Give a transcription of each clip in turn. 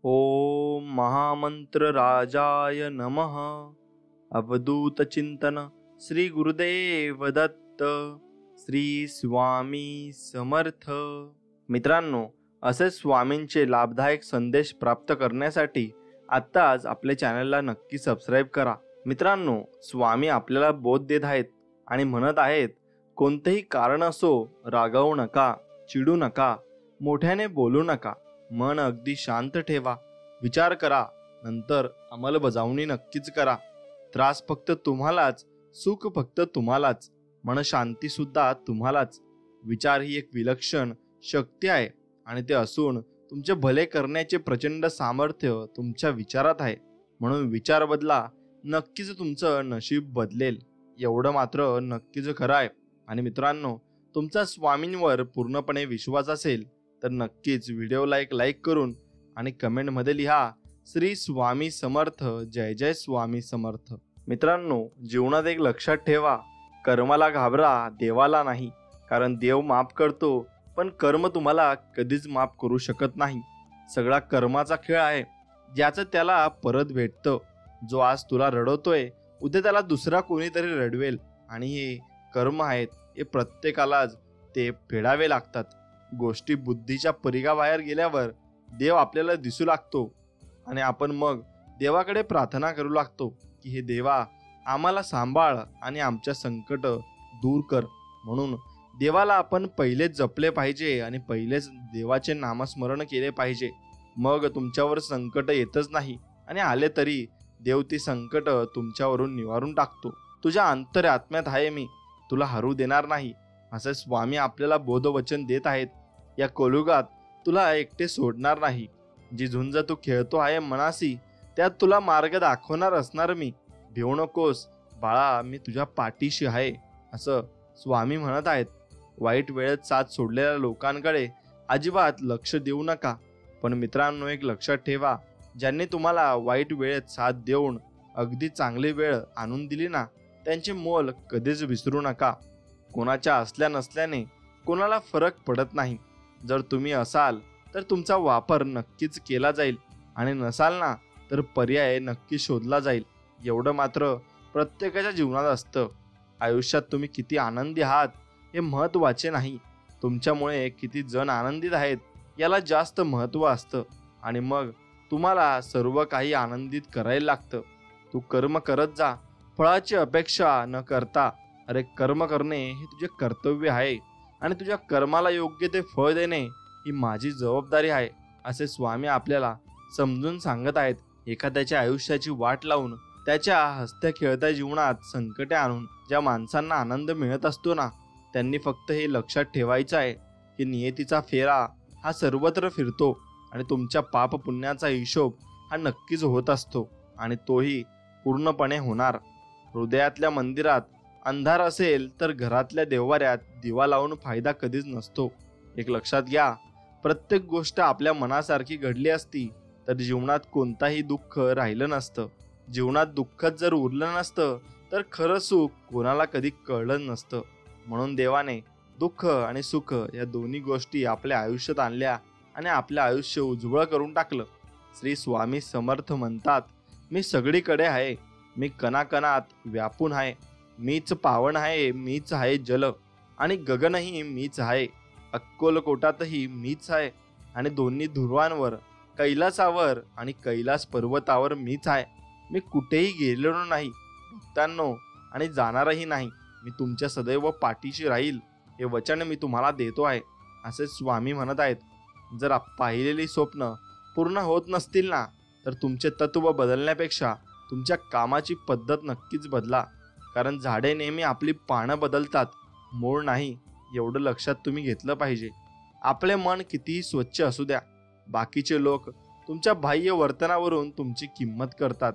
ओम महामंत्र राजाय नमः। अवधूत चिंतन श्री गुरुदेव दत्त। श्री स्वामी समर्थ। मित्रांनो, असे स्वामींचे लाभदायक संदेश प्राप्त करण्यासाठी आत्ताच आपल्या चॅनलला नक्की सबस्क्राईब करा। मित्रांनो, स्वामी आपल्याला बोध देत आहेत आणि म्हणत आहेत, कोणतेही कारण असो रागावू नका, चिडू नका, मोठ्याने बोलू नका, मन अगदी शांत ठेवा, विचार करा, नंतर अंमलबजावणी नक्कीच करा। त्रास फक्त तुम्हालाच, सुख फक्त तुम्हालाच, मन शांती सुद्धा तुम्हालाच। विचार ही एक विलक्षण शक्ती आहे आणि ते असून तुमचे भले करण्याचे प्रचंड सामर्थ्य तुमच्या विचारात आहे। म्हणून विचार बदला, नक्कीच तुमचं नशीब बदलेल, एवढं मात्र नक्कीच खरं आहे। आणि मित्रांनो, तुमचा स्वामींवर पूर्णपणे विश्वास असेल तर नक्कीच व्हिडिओला एक लाईक करून आणि कमेंटमध्ये लिहा, श्री स्वामी समर्थ, जय जय स्वामी समर्थ। मित्रांनो, जीवनात एक लक्षात ठेवा, कर्माला घाबरा, देवाला नाही। कारण देव माफ करतो, पण कर्म तुम्हाला कधीच माफ करू शकत नाही। सगळा कर्माचा खेळ आहे, ज्याचं त्याला परत भेटतं। जो आज तुला रडवतोय, उद्या त्याला दुसरा कोणीतरी रडवेल। आणि हे कर्म आहेत, हे प्रत्येकालाच ते फेडावे लागतात। गोष्टी बुद्धीच्या परिघाबाहेर गेल्यावर देव आपल्याला दिसू लागतो आणि आपण मग देवाकडे प्रार्थना करू लागतो की हे देवा, आम्हाला सांभाळ आणि आमच्या संकट दूर कर। म्हणून देवाला आपण पहिलेच जपले पाहिजे आणि पहिलेच देवाचे नामस्मरण केले पाहिजे। मग तुमच्यावर संकट येतच नाही आणि आले तरी देव ती संकट तुमच्यावरून निवारून टाकतो। तुझ्या अंतरात्म्यात आहे मी, तुला हरू देणार नाही, असे स्वामी आपल्याला बोधवचन देत आहेत। या कलियुगात तुला एकटे सोडणार नाही। जी झुंज तू खेळतो आहे मनाशी, त्यात तुला मार्ग दाखवणार असणार मी। भिवू नकोस बाळा, मी तुझ्या पाठीशी आहे, असं स्वामी म्हणत आहेत। वाईट वेळेत साथ सोडलेल्या लोकांकडे अजिबात लक्ष देऊ नका। पण मित्रांनो, एक लक्षात ठेवा, ज्यांनी तुम्हाला वाईट वेळेत साथ देऊन अगदी चांगली वेळ आणून दिली ना, त्यांचे मोल कधीच विसरू नका। कोणाच्या असल्या नसल्याने कोणाला फरक पडत नाही। जर तुम्ही असाल तर तुमचा वापर नक्कीच केला जाईल आणि नसाल ना तर पर्याय नक्की शोधला जाईल। एवढं मात्र प्रत्येकाच्या जीवनात असतं। आयुष्यात तुम्ही किती आनंदी आहात हे महत्त्वाचे नाही, तुमच्यामुळे किती जण आनंदित आहेत याला जास्त महत्त्व असतं। आणि मग तुम्हाला सर्व काही आनंदित करायला लागतं। तू कर्म करत जा, फळाची अपेक्षा न करता। अरे, कर्म करणे हे तुझे कर्तव्य आहे आणि तुझ्या कर्माला योग्य ते फळ देणे ही माझी जबाबदारी आहे, असे स्वामी आपल्याला समजून सांगत आहेत। एखाद्याच्या आयुष्याची वाट लावून त्याच्या हसत्या खेळत्या जीवनात संकटे आणून ज्या माणसांना आनंद मिळत असतो ना, त्यांनी फक्त हे लक्षात ठेवायचं आहे की नियतीचा फेरा हा सर्वत्र फिरतो आणि तुमच्या पाप पुण्याचा हिशोब हा नक्कीच होत असतो आणि तोही पूर्णपणे होणार। हृदयातल्या मंदिरात अंधार असेल तर घरातल्या देव्हाऱ्यात दिवा लावून फायदा कधीच नसतो। एक लक्षात घ्या, प्रत्येक गोष्ट आपल्या मनासारखी घडली असती तर जीवनात कोणताही दुःख राहिलं नसतं। जीवनात दुःखच जर उरलं नसतं तर खरं सुख कोणाला कधी कळलं नसतं। म्हणून देवाने दुःख आणि सुख या दोन्ही गोष्टी आपल्या आयुष्यात आणल्या आणि आपलं आयुष्य उज्ज्वल करून टाकलं। श्री स्वामी समर्थ म्हणतात, मी सगळीकडे आहे, मी कणाकणात व्यापून आहे, मीच पावन आहे, मीच आहे जल आणि गगनही मीच आहे, अक्कलकोटातही मीच आहे आणि दोन्ही ध्रुवांवर, कैलासावर आणि कैलास पर्वतावर मीच आहे। मी कुठेही गेलेलो नाही भक्तांनो आणि जाणारही नाही। मी तुमच्या सदैव पाठीशी राहील, हे वचन मी तुम्हाला देतो आहे, असे स्वामी म्हणत आहेत। जर पाहिलेली स्वप्न पूर्ण होत नसतील ना, तर तुमचे तत्व बदलण्यापेक्षा तुमच्या कामाची पद्धत नक्कीच बदला। कारण झाडे नेहमी आपली पानं बदलतात, मूळ नाही, एवढं लक्षात तुम्ही घेतलं पाहिजे। आपले मन कितीही स्वच्छ असू द्या, बाकीचे लोक तुमच्या बाह्य वर्तनावरून तुमची किंमत करतात,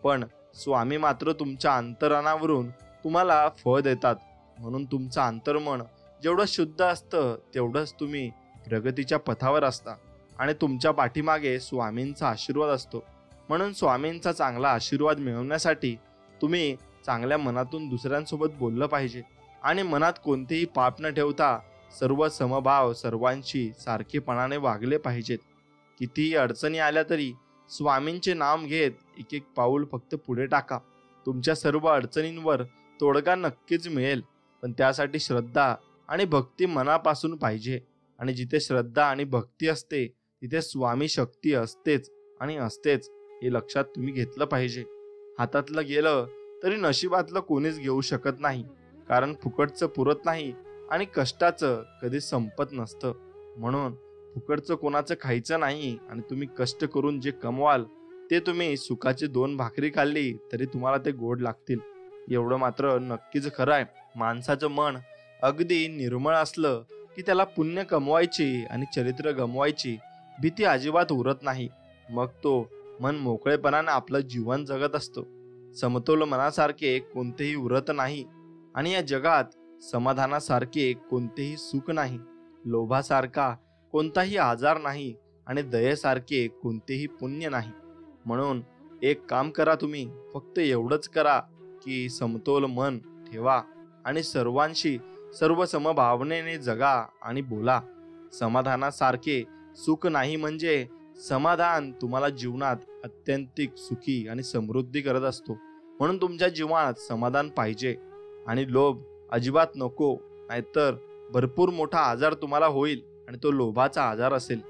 पण स्वामी मात्र तुमच्या अंतरानावरून तुम्हाला फळ देतात। म्हणून तुमचं अंतर्मन जेवढं शुद्ध असतं तेवढंच तुम्ही प्रगतीच्या पथावर असता आणि तुमच्या पाठीमागे स्वामींचा आशीर्वाद असतो। म्हणून स्वामींचा चांगला आशीर्वाद मिळवण्यासाठी तुम्ही चांगल्या मनातून दुसऱ्यांसोबत बोललं पाहिजे आणि मनात कोणतेही पाप न ठेवता सर्व समभाव सर्वांशी सारखेपणाने वागले पाहिजेत। कितीही अडचणी आल्या तरी स्वामींचे नाम घेत एक एक पाऊल फक्त पुढे टाका. तुमच्या सर्व अडचणींवर तोडगा नक्कीच मिळेल, पण त्यासाठी श्रद्धा आणि भक्ती मनापासून पाहिजे. आणि जिथे श्रद्धा आणि भक्ती असते तिथे स्वामी शक्ती असतेच आणि असतेच, हे लक्षात तुम्ही घेतलं पाहिजे. हातातलं गेलं तरी नशिबातलं कोणीच घेऊ शकत नाही, कारण फुकटचं पुरत नाही आणि कष्टाचं कधी संपत नसतं. म्हणून फुकटचं कोणाचं खायचं नाही आणि तुम्ही कष्ट करून जे कमवाल ते तुम्ही सुखाची 2 भाकरी खाल्ली तरी तुम्हाला ते गोड लागतील. एवढं मात्र नक्कीच खरं आहे, माणसाचं मन अगदी निर्मळ असलं की त्याला पुण्य कमवायची आणि चरित्र गमवायची भीती अजिबात उरत नाही. मग तो मन मोकळेपणाने आपलं जीवन जगत असतो. समतोल मनासारखे कोणतेही उरत नाही आणि या जगात समाधानासारखे कोणतेही सुख नाही, लोभासारखा कोणताही आजार नाही आणि दयेसारखे कोणतेही पुण्य नाही. म्हणून एक काम करा, तुम्ही फक्त एवढंच करा की समतोल मन ठेवा आणि सर्वांशी सर्व समभावनेने जगा आणि बोला. समाधानासारखे सुख नाही, म्हणजे समाधान तुम्हाला जीवनात अत्यंतिक सुखी आणि समृद्धी करत असतो. म्हणून तुमच्या जीवनात समाधान पाहिजे आणि लोभ अजिबात नको, नाहीतर भरपूर मोठा आजार तुम्हाला होईल आणि तो लोभाचा आजार असेल.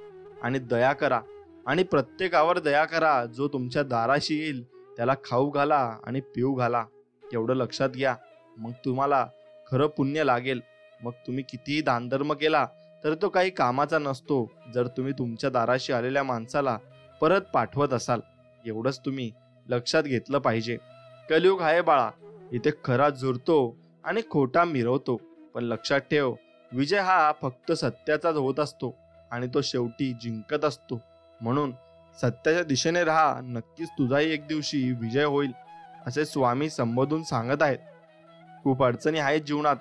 आणि दया करा आणि प्रत्येकावर दया करा. जो तुमच्या दाराशी येईल त्याला खाऊ घाला आणि पिऊ घाला. एवढं लक्षात घ्या, मग तुम्हाला खरं पुण्य लागेल. मग तुम्ही कितीही दानधर्म केला तर तो काही कामाचा नसतो जर तुम्ही तुमच्या दाराशी आलेल्या माणसाला परत पाठवत असाल. एवढंच तुम्ही लक्षात घेतलं पाहिजे. कलियुग आहे बाळा, इथे खरा झुरतो आणि खोटा मिरवतो. पण लक्षात ठेव, विजय हा फक्त सत्याचाच होत असतो आणि तो शेवटी जिंकत असतो. म्हणून सत्याच्या दिशेने राहा, नक्कीच तुझाही एक दिवशी विजय होईल, असे स्वामी संबोधून सांगत आहेत. खूप अडचणी आहेत जीवनात,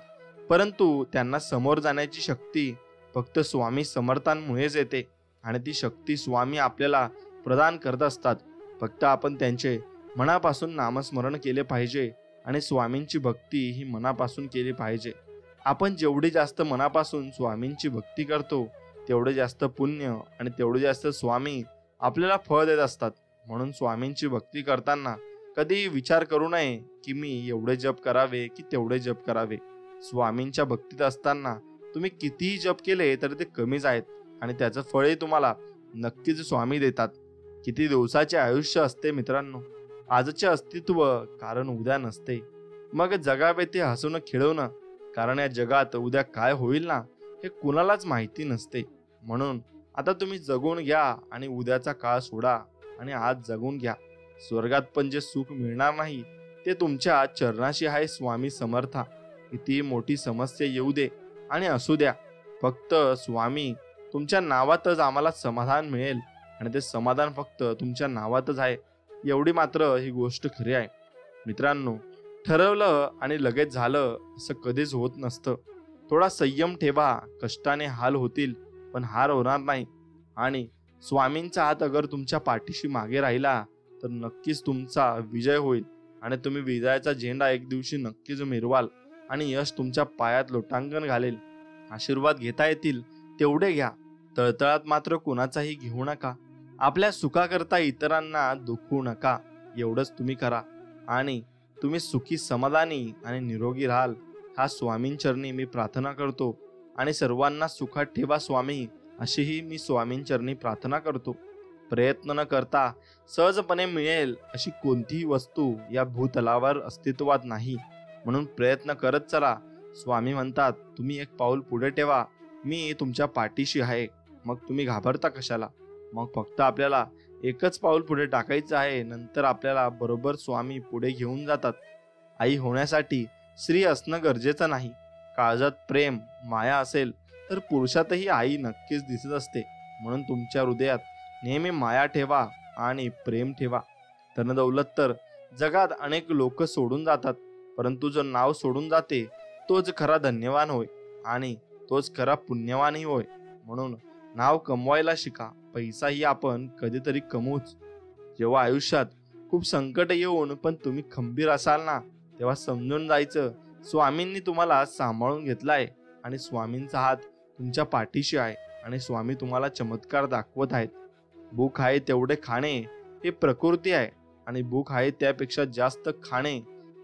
परंतु त्यांना समोर जाण्याची शक्ती फक्त स्वामी समर्थांमुळेच येते आणि ती शक्ती स्वामी आपल्याला प्रदान करत असतात. फक्त आपण त्यांचे मनापासून नामस्मरण केले पाहिजे आणि स्वामींची भक्ती ही मनापासून केली पाहिजे. आपण जेवढी जास्त मनापासून स्वामींची भक्ती करतो तेवढे जास्त पुण्य आणि तेवढे जास्त स्वामी आपल्याला फळ देत असतात. म्हणून स्वामींची भक्ती करताना कधी विचार करू नये की मी एवढे जप करावे की तेवढे जप करावे. स्वामींच्या भक्तीत असताना तुम्ही कितीही जप केले तरी ते कमीच आहेत आणि त्याचं फळही तुम्हाला नक्कीच स्वामी देतात. किती दिवसाचे आयुष्य असते मित्रांनो, आजचे अस्तित्व कारण उद्या नसते. मग जगावे ते हसून खेळवणं, कारण या जगात उद्या काय होईल ना हे कुणालाच माहिती नसते. म्हणून आता तुम्ही जगून घ्या आणि उद्याचा काळ सोडा आणि आज जगून घ्या. स्वर्गात पण जे सुख मिळणार नाही ते तुमच्या चरणाशी आहे स्वामी समर्था. किती मोठी समस्या येऊ दे आणि असू द्या, फक्त स्वामी तुमच्या नावातच आम्हाला समाधान मिळेल आणि ते समाधान फक्त तुमच्या नावातच आहे. एवढी मात्र ही गोष्ट खरी आहे. मित्रांनो, ठरवलं आणि लगेच झालं असं कधीच होत नसतं. थोडा संयम ठेवा. कष्टाने हाल होतील पण हार होणार नाही. आणि स्वामींचा हात अगर तुमच्या पाठीशी मागे राहिला तर नक्कीच तुमचा विजय होईल आणि तुम्ही विजयाचा झेंडा एक दिवशी नक्कीच मिरवाल आणि यश तुमच्या पायात लोटांगण घालेल. आशीर्वाद घेता येतील तेवढे घ्या, तळतळात मात्र कोणाचाही घेऊ नका. आपल्या सुखाकरता इतरांना दुखवू नका. एवढंच तुम्ही करा आणि तुम्ही सुखी, समाधानी आणि निरोगी राहाल. हा स्वामींचरणी मी प्रार्थना करतो आणि सर्वांना सुखात ठेवा स्वामी, अशीही मी स्वामींचरणी प्रार्थना करतो. प्रयत्न न करता सहजपणे मिळेल अशी कोणतीही वस्तू या भूतलावर अस्तित्वात नाही. म्हणून प्रयत्न करत चला. स्वामी म्हणतात, तुम्ही एक पाऊल पुढे ठेवा, मी तुमच्या पाठीशी आहे. मग तुम्ही घाबरता कशाला? मग फक्त आपल्याला एकच पाऊल पुढे टाकायचं आहे, नंतर आपल्याला बरोबर स्वामी पुढे घेऊन जातात. आई होण्यासाठी स्त्री असणं गरजेचं नाही. काळजात प्रेम, माया असेल तर पुरुषातही आई नक्कीच दिसत असते. म्हणून तुमच्या हृदयात नेहमी माया ठेवा आणि प्रेम ठेवा. धनदौलत तर जगात अनेक लोक सोडून जातात, परंतु जो नाव सोडून जाते तोच खरा धन्यवान होय आणि तोच खरा पुण्यवानही होय. म्हणून नाव कमवायला शिका. पैसाही आपण कधीतरी कमवूच. जेव्हा आयुष्यात खूप संकट येऊन पण तुम्ही खंबीर असाल ना, तेव्हा समजून जायचं स्वामींनी तुम्हाला सांभाळून घेतलाय आणि स्वामींचा हात तुमच्या पाठीशी आहे आणि स्वामी तुम्हाला चमत्कार दाखवत आहेत. भूक आहे तेवढे खाणे ही प्रकृती आहे आणि भूक आहे त्यापेक्षा जास्त खाणे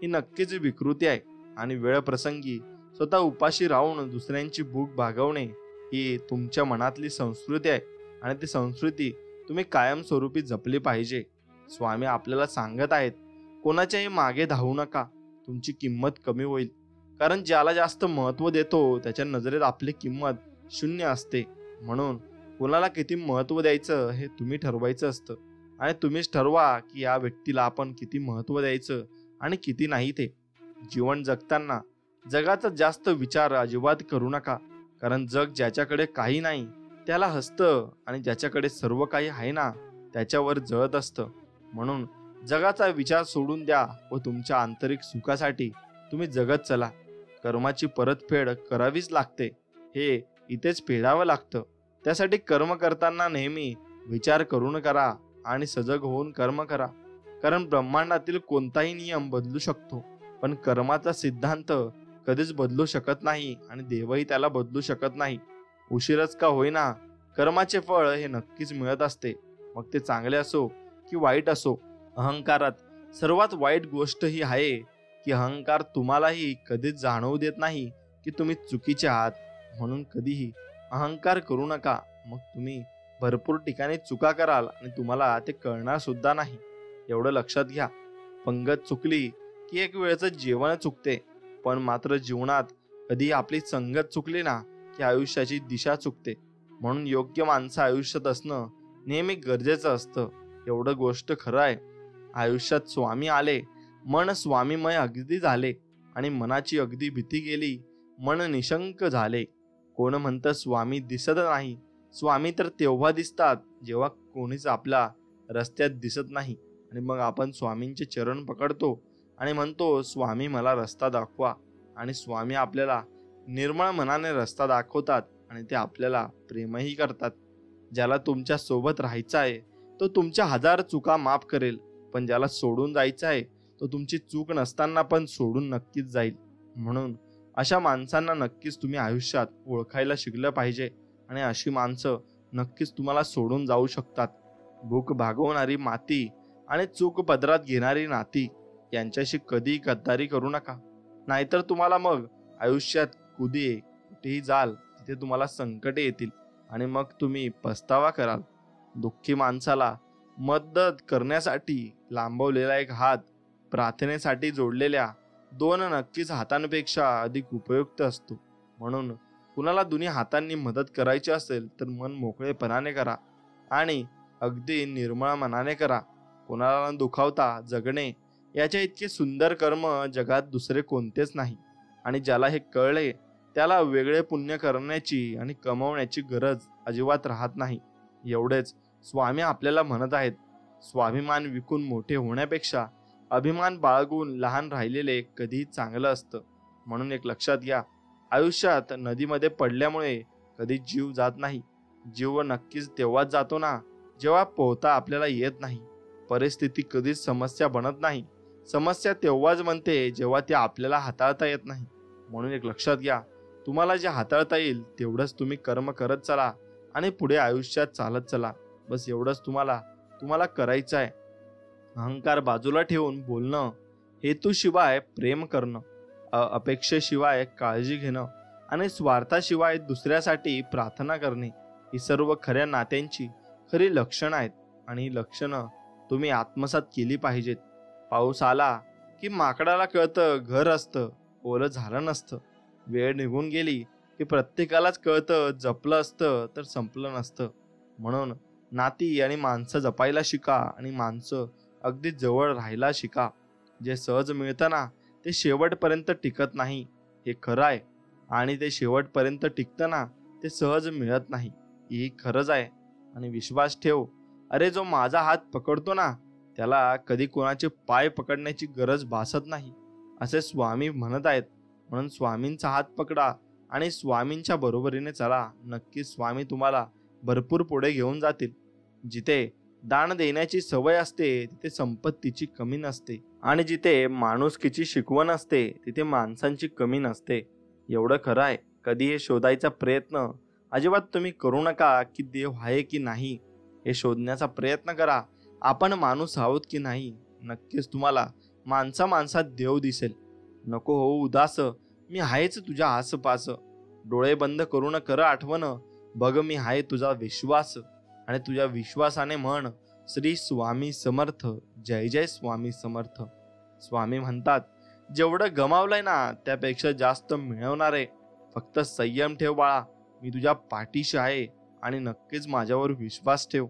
ही नक्कीच विकृती आहे. आणि वेळ प्रसंगी स्वतः उपाशी राहून दुसऱ्यांची भूक भागवणे ही तुमच्या मनातली संस्कृती आहे आणि ती संस्कृती तुम्ही कायमस्वरूपी जपली पाहिजे. स्वामी आपल्याला सांगत आहेत, कोणाच्याही मागे धावू नका, तुमची किंमत कमी होईल. कारण ज्याला जास्त महत्त्व देतो त्याच्या नजरेत आपली किंमत शून्य असते. म्हणून कोणाला किती महत्त्व द्यायचं हे तुम्ही ठरवायचं असतं आणि तुम्हीच ठरवा की या व्यक्तीला आपण किती महत्त्व द्यायचं आणि किती नाही ते. जीवन जगताना जगाचा जास्त विचार अजिबात करू नका. कारण जग ज्याच्याकडे काही नाही त्याला हसतं आणि ज्याच्याकडे सर्व काही आहे ना त्याच्यावर जळत असतं. म्हणून जगाचा विचार सोडून द्या व तुमच्या आंतरिक सुखासाठी तुम्ही जगत चला. कर्माची परतफेड करावीच लागते, हे इथेच फेडावं लागतं. त्यासाठी कर्म करताना नेहमी विचार करून करा आणि सजग होऊन कर्म करा. कारण ब्रह्मांडातील कोणताही नियम बदलू शकतो, पण कर्माचा सिद्धांत कधीच बदलू शकत नाही आणि देवही त्याला बदलू शकत नाही. उशीरच का होईना कर्माचे फळ हे नक्कीच मिळत असते, मग ते चांगले असो की वाईट असो. अहंकारात सर्वात वाईट गोष्ट ही आहे की अहंकार तुम्हालाही कधीच जाणवू देत नाही की तुम्ही चुकीचे आहात. म्हणून कधीही अहंकार करू नका, मग तुम्ही भरपूर ठिकाणी चुका कराल आणि तुम्हाला ते कळणार सुद्धा नाही. एवढं लक्षात घ्या, पंगत चुकली की एक वेळचं जेवण चुकते, पण मात्र जीवनात कधी आपली संगत चुकली ना की आयुष्याची दिशा चुकते. म्हणून योग्य माणसं आयुष्यात असणं नेहमी गरजेचं असतं. एवढं गोष्ट खरं आहे, आयुष्यात स्वामी आले, मन स्वामीमय अगदी झाले आणि मनाची अगदी भीती गेली, मन निशंक झाले. कोण म्हणतं स्वामी दिसत नाही, स्वामी तर तेव्हा दिसतात जेव्हा कोणीच आपल्या रस्त्यात दिसत नाही. आणि मग आपण स्वामींचे चरण पकडतो आणि म्हणतो, स्वामी मला रस्ता दाखवा. आणि स्वामी आपल्याला निर्मळ मनाने रस्ता दाखवतात आणि ते आपल्याला प्रेमही करतात. ज्याला तुमच्या सोबत राहायचं आहे तो तुमच्या 1000 चुका माफ करेल, पण ज्याला सोडून जायचं आहे तो तुमची चूक नसताना पण सोडून नक्कीच जाईल. म्हणून अशा माणसांना नक्कीच तुम्ही आयुष्यात ओळखायला शिकलं पाहिजे आणि अशी माणसं नक्कीच तुम्हाला सोडून जाऊ शकतात. भूक भागवणारी माती आणि चूक पदरात घेणारी नाती यांच्याशी कधीही गद्दारी करू नका, नाहीतर तुम्हाला मग आयुष्यात कुठेही जाल तिथे तुम्हाला संकटे येतील आणि मग तुम्ही पस्तावा कराल. दुःखी माणसाला मदत करण्यासाठी लांबवलेला एक हात प्रार्थनेसाठी जोडलेल्या 2 नक्कीच हातांपेक्षा अधिक उपयुक्त असतो. म्हणून कुणाला दोन्ही हातांनी मदत करायची असेल तर मन मोकळेपणाने करा आणि अगदी निर्मळ मनाने करा. कोणाला न दुखावता जगणे याच्या इतके सुंदर कर्म जगात दुसरे कोणतेच नाही. आणि ज्याला हे कळले त्याला वेगळे पुण्य करण्याची आणि कमवण्याची गरज अजिबात राहत नाही. एवढेच स्वामी आपल्याला म्हणत आहेत, स्वाभिमान विकून मोठे होण्यापेक्षा अभिमान बाळगून लहान राहिलेले कधीही चांगलं असतं. म्हणून एक लक्षात घ्या, आयुष्यात नदीमध्ये पडल्यामुळे कधी जीव जात नाही. जीव नक्कीच तेव्हाच जातो ना जेव्हा पोहता आपल्याला येत नाही. परिस्थिती कधीच समस्या बनत नाही, समस्या तेव्हाच बनते जेव्हा ती आपल्याला हाताळता येत नाही. म्हणून एक लक्षात घ्या, तुम्हाला जे हाताळता येईल तेवढंच तुम्ही कर्म करत चला आणि पुढे आयुष्यात चालत चला. बस एवढंच तुम्हाला करायचं आहे. अहंकार बाजूला ठेवून बोलणं, हेतूशिवाय प्रेम करणं, अपेक्षेशिवाय काळजी घेणं आणि स्वार्थाशिवाय दुसऱ्यासाठी प्रार्थना करणे ही सर्व खऱ्या नात्यांची खरी लक्षणं आहेत. आणि ही लक्षणं तुम्ही आत्मसात केली पाहिजेत. पाऊस आला की माकडाला कळतं घर असतं ओलं झालं नसतं. वेळ निघून गेली की प्रत्येकालाच कळतं जपलं असतं तर संपलं नसतं. म्हणून नाती आणि माणसं जपायला शिका आणि माणसं अगदी जवळ राहायला शिका. जे सहज मिळतं ना ते शेवटपर्यंत टिकत नाही, हे खरं आहे. आणि ते शेवटपर्यंत टिकतं ना ते सहज मिळत नाही, ही खरंच आहे. आणि विश्वास ठेव, अरे जो माझा हात पकडतो ना त्याला कधी कोणाचे पाय पकडण्याची गरज भासत नाही, असे स्वामी म्हणत आहेत. म्हणून स्वामींचा हात पकडा आणि स्वामींच्या बरोबरीने चला. नक्कीच स्वामी तुम्हाला भरपूर पुढे घेऊन जातील. जिथे दान देण्याची सवय असते तिथे संपत्तीची कमी नसते आणि जिथे माणुसकीची शिकवण असते तिथे माणसांची कमी नसते. एवढं खरं आहे. कधी हे शोधायचा प्रयत्न अजिबात तुम्ही करू नका की देव आहे की नाही. हे शोधण्याचा प्रयत्न करा. आपण माणूस आहोत की नाही. नक्कीच तुम्हाला माणसा माणसात देव दिसेल. नको हो उदास, मी आहेच तुझ्या आसपास. डोळे बंद करून कर आठवण, बघ मी आहे तुझा विश्वास. आणि तुझ्या विश्वासाने म्हण श्री स्वामी समर्थ, जय जय स्वामी समर्थ. स्वामी म्हणतात, जेवढं गमावलंय ना त्यापेक्षा जास्त मिळवणार आहे. फक्त संयम ठेव बाळा, मी तुझ्या पाठीशी आहे आणि नक्कीच माझ्यावर विश्वास ठेव.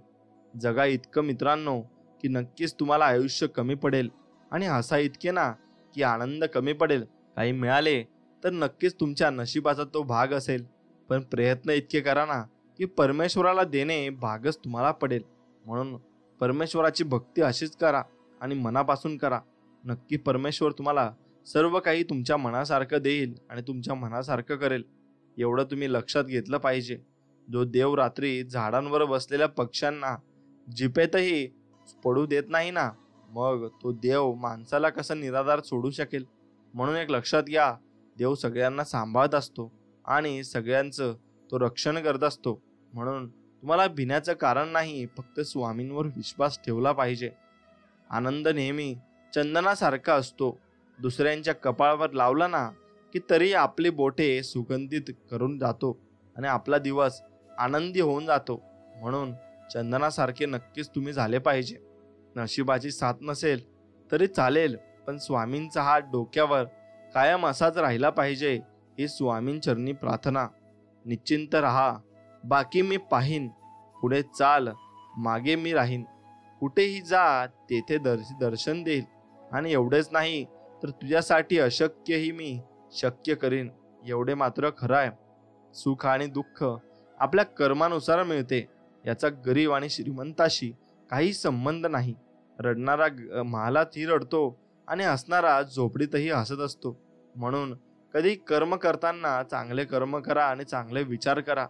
जगा इतकं मित्रांनो की नक्कीच तुम्हाला आयुष्य कमी पडेल आणि हसा इतके ना की आनंद कमी पडेल. काही मिळाले तर नक्कीच तुमच्या नशिबाचा तो भाग असेल, पण प्रयत्न इतके करा ना की परमेश्वराला देणे भागच तुम्हाला पडेल. म्हणून परमेश्वराची भक्ती अशीच करा आणि मनापासून करा. नक्की परमेश्वर तुम्हाला सर्व काही तुमच्या मनासारखं देईल आणि तुमच्या मनासारखं करेल. एवढं तुम्ही लक्षात घेतलं पाहिजे. जो देव रात्री झाडांवर बसलेल्या पक्ष्यांना जिपेतही पडू देत नाही ना, मग तो देव माणसाला कसा निराधार सोडू शकेल. म्हणून एक लक्षात घ्या, देव सगळ्यांना सांभाळत असतो आणि सगळ्यांचं तो रक्षण करत असतो. म्हणून तुम्हाला भिण्याचं कारण नाही, फक्त स्वामींवर विश्वास ठेवला पाहिजे. आनंद नेहमी चंदनासारखा असतो. दुसऱ्यांच्या कपाळावर लावला ना की तरी आपली बोटे सुगंधित करून जातो आणि आपला दिवस आनंदी होऊन जातो. म्हणून चंदनासारखे नक्कीच तुम्ही झाले पाहिजे. नशिबाची साथ नसेल तरी चालेल, पण स्वामींचा हात डोक्यावर कायम असाच राहिला पाहिजे, ही स्वामींचरणी प्रार्थना. निश्चिंत राहा, बाकी मी पाहीन. पुढे चाल, मागे मी राहीन. कुठेही जा तेथे दर्शन देईल. आणि एवढेच नाही तर तुझ्यासाठी अशक्यही मी शक्य करीन. एवढे मात्र खरं आहे, सुख आणि दुःख आपल्या कर्मानुसार मिळते. याचा गरीब आणि श्रीमंताशी काही संबंध नाही. रडणारा महालातही रडतो आणि हसणारा झोपडीतही हसत असतो. म्हणून कधी कर्म करताना चांगले कर्म करा आणि चांगले विचार करा.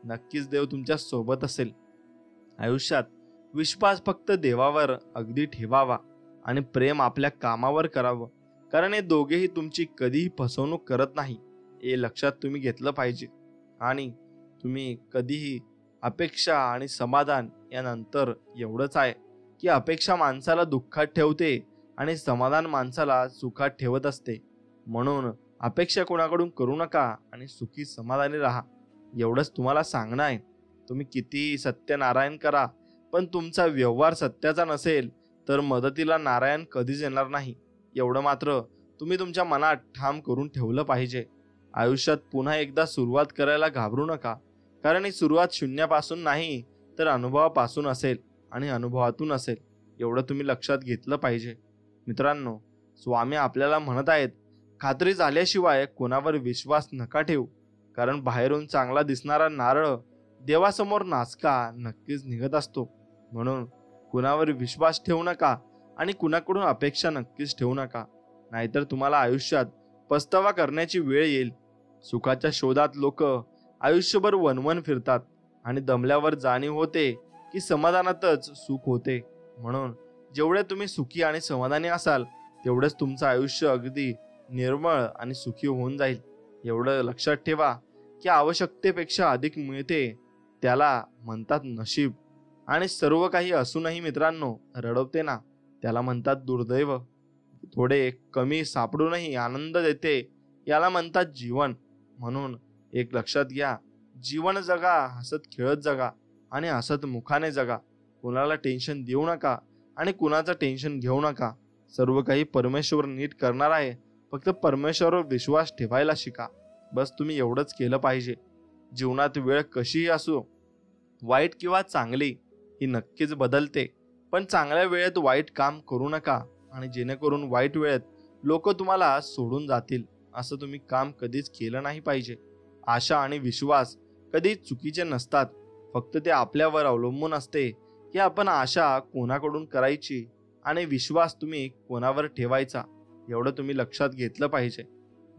नक्कीच देव तुमच्या सोबत असेल. आयुष्यात विश्वास फक्त देवावर अगदी ठेवावा आणि प्रेम आपल्या कामावर करावं, कारण हे दोघेही तुमची कधीही फसवणूक करत नाही. हे लक्षात तुम्ही घेतलं पाहिजे. आणि तुम्ही कधीही अपेक्षा आणि समाधान यानंतर एवढंच आहे की अपेक्षा माणसाला दुःखात ठेवते आणि समाधान माणसाला सुखात ठेवत असते. म्हणून अपेक्षा कोणाकडून करू नका आणि सुखी समाधानी राहा. एवढंच तुम्हाला सांगणं आहे. तुम्ही किती सत्यनारायण करा, पण तुमचा व्यवहार सत्याचा नसेल तर मदतीला नारायण कधीच येणार नाही. एवढं मात्र तुम्ही तुमच्या मनात ठाम करून ठेवलं पाहिजे. आयुष्यात पुन्हा एकदा सुरुवात करायला घाबरू नका, कारण ही सुरुवात शून्यापासून नाही तर अनुभवापासून असेल आणि अनुभवातून असेल. एवढं तुम्ही लक्षात घेतलं पाहिजे. मित्रांनो, स्वामी आपल्याला म्हणत आहेत, खात्री झाल्याशिवाय कोणावर विश्वास नका ठेवू, कारण बाहेरून चांगला दिसणारा नारळ देवासमोर नाचका नक्कीच निघत असतो. म्हणून कुणावर विश्वास ठेवू नका आणि कुणाकडून अपेक्षा नक्कीच ठेवू नका, नाहीतर तुम्हाला आयुष्यात पस्तावा करण्याची वेळ येईल. सुखाच्या शोधात लोक आयुष्यभर वनवन फिरतात आणि दमल्यावर जाणीव होते की समाधानातच सुख होते. म्हणून जेवढे तुम्ही सुखी आणि समाधानी असाल तेवढेच तुमचं आयुष्य अगदी निर्मळ आणि सुखी होऊन जाईल. एवढं लक्षात ठेवा की आवश्यकतेपेक्षा अधिक मिळते त्याला म्हणतात नशीब. आणि सर्व काही असूनही मित्रांनो रडवते ना त्याला म्हणतात दुर्दैव. थोडे कमी सापडूनही आनंद देते याला म्हणतात जीवन. म्हणून एक लक्षात घ्या, जीवन जगा, हसत खेळत जगा आणि हसत मुखाने जगा. कुणाला टेन्शन देऊ नका आणि कुणाचं टेन्शन घेऊ नका. सर्व काही परमेश्वर नीट करणार आहे. फक्त परमेश्वरावर विश्वास ठेवायला शिका. बस तुम्ही एवढंच केलं पाहिजे. जीवनात वेळ कशीही असो, वाईट किंवा चांगली, ही नक्कीच बदलते, पण चांगल्या वेळेत वाईट काम करू नका आणि जेणेकरून वाईट वेळेत लोक तुम्हाला सोडून जातील असं तुम्ही काम कधीच केलं नाही पाहिजे. आशा आणि विश्वास कधी चुकीचे नसतात, फक्त ते आपल्यावर अवलंबून असते की आपण आशा कोणाकडून करायची आणि विश्वास तुम्ही कोणावर ठेवायचा. एवढं तुम्ही लक्षात घेतलं पाहिजे.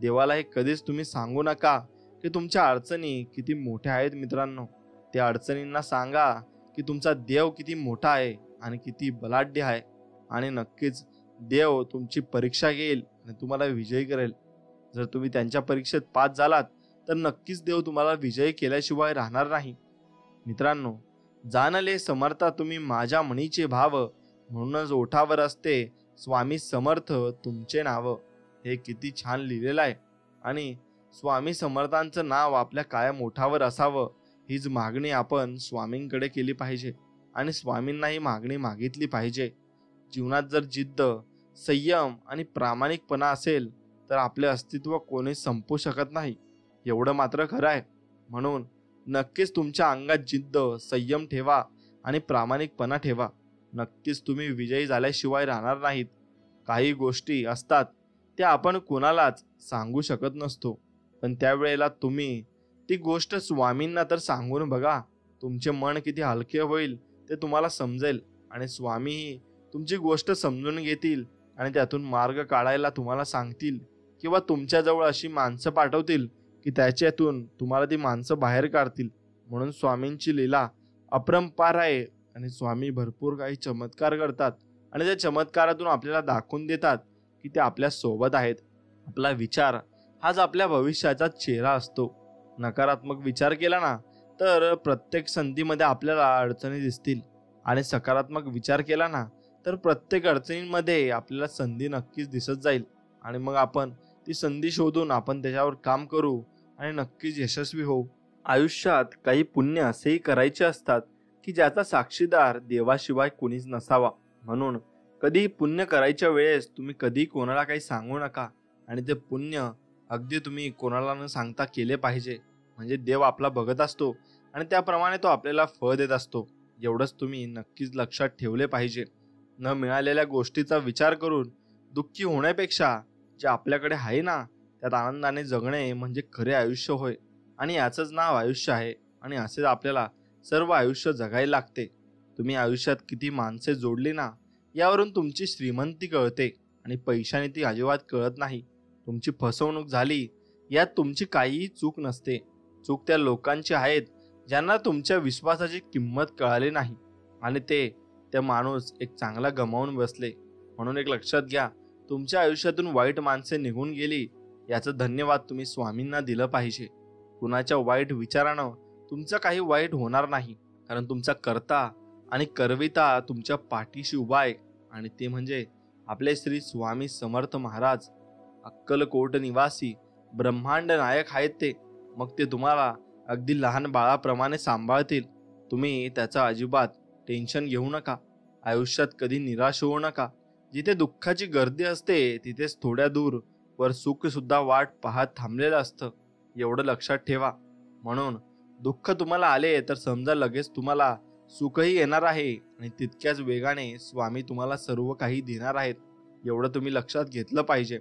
देवाला हे कधीच तुम्ही सांगू नका की तुमच्या अडचणी किती मोठ्या आहेत. मित्रांनो, त्या अडचणींना सांगा की तुमचा देव किती मोठा आहे आणि किती बलाढ्य आहे, आणि नक्कीच देव तुमची परीक्षा घेईल आणि तुम्हाला विजयी करेल. जर तुम्ही त्यांच्या परीक्षेत पास झालात तर नक्कीच देव तुम्हाला विजयी केल्याशिवाय राहणार नाही. मित्रांनो, जाणले समर्था तुम्ही माझ्या मनीचे भाव, म्हणूनच ओठावर असते स्वामी समर्थ तुमचे नाव. हे किती छान लिहिलेलं आहे. आणि स्वामी समर्थांचं नाव आपल्या कायम ओठावर असावं, हीच मागणी आपण स्वामींकडे केली पाहिजे आणि स्वामींनाही मागणी मागितली पाहिजे. जीवनात जर जिद्द, संयम आणि प्रामाणिकपणा असेल तर आपले अस्तित्व कोणी संपू शकत नाही, एवढं मात्र खरं आहे. म्हणून नक्कीच तुमच्या अंगात जिद्द, संयम ठेवा आणि प्रामाणिकपणा ठेवा. नक्कीच तुम्ही विजयी झाल्याशिवाय राहणार नाहीत. काही गोष्टी असतात त्या आपण कोणालाच सांगू शकत नसतो, पण त्यावेळेला तुम्ही ती गोष्ट स्वामींना तर सांगून बघा. तुमचे मन किती हलके होईल ते तुम्हाला समजेल आणि स्वामीही तुमची गोष्ट समजून घेतील आणि त्यातून मार्ग काढायला तुम्हाला सांगतील किंवा तुमच्याजवळ अशी माणसं पाठवतील की त्याच्यातून तुम्हाला ती माणसं बाहेर काढतील. म्हणून स्वामींची लीला अपरंपार आहे आणि स्वामी भरपूर काही चमत्कार करतात आणि त्या चमत्कारातून आपल्याला दाखवून देतात की ते आपल्या सोबत आहेत. आपला विचार हाच आपल्या भविष्याचा चेहरा असतो. नकारात्मक विचार केला ना तर प्रत्येक संधीमध्ये आपल्याला अडचणी दिसतील आणि सकारात्मक विचार केला ना तर प्रत्येक अडचणींमध्ये आपल्याला संधी नक्कीच दिसत जाईल आणि मग आपण ती संधी शोधून आपण त्याच्यावर काम करू आणि नक्कीच यशस्वी होऊ. आयुष्यात काही पुण्य असेही करायचे असतात की ज्याचा साक्षीदार देवाशिवाय कोणीच नसावा. म्हणून कधी पुण्य करायच्या वेळेस तुम्ही कधी कोणाला काही सांगू नका आणि ते पुण्य अगदी तुम्ही कोणाला न सांगता केले पाहिजे. म्हणजे देव आपला बघत असतो आणि त्याप्रमाणे तो आपल्याला फळ देत असतो. एवढंच तुम्ही नक्कीच लक्षात ठेवले पाहिजे. न मिळालेल्या गोष्टीचा विचार करून दुःखी होण्यापेक्षा जे आपल्याकडे आहे ना त्यात आनंदाने जगणे म्हणजे खरे आयुष्य होय आणि याचंच नाव आयुष्य आहे आणि असेच आपल्याला सर्व आयुष्य जगायला लागते. तुम्ही आयुष्यात किती माणसे जोडली ना यावरून तुमची श्रीमंती कळते आणि पैशाने ती अजिबात कळत नाही. तुमची फसवणूक झाली यात तुमची काहीही चूक नसते. चूक त्या लोकांची आहेत ज्यांना तुमच्या विश्वासाची किंमत कळाली नाही आणि ते माणूस एक चांगला गमावून बसले. म्हणून एक लक्षात घ्या, तुमच्या आयुष्यातून वाईट माणसे निघून गेली याचं धन्यवाद तुम्ही स्वामींना दिलं पाहिजे. कुणाच्या वाईट विचारानं तुमचं काही वाईट होणार नाही, कारण तुमचा कर्ता आणि करविता तुमच्या पाठीशी उभा आहे आणि ते म्हणजे आपले श्री स्वामी समर्थ महाराज. अक्कलकोट निवासी ब्रह्मांड नायक आहेत ते. मग ते तुम्हाला अगदी लहान बाळाप्रमाणे सांभाळतील. तुम्ही त्याचा अजिबात टेन्शन घेऊ नका. आयुष्यात कधी निराश होऊ नका. जिथे दुःखाची गर्दी असते तिथेच थोड्या दूर वर सुख सुद्धा वाट पाहत थांबलेलं असतं, एवढं लक्षात ठेवा. म्हणून दुःख तुम्हाला आले तर समजा लगेच तुम्हाला सुखही येणार आहे आणि तितक्याच वेगाने स्वामी तुम्हाला सर्व काही देणार आहेत, एवढं तुम्ही लक्षात घेतलं पाहिजे.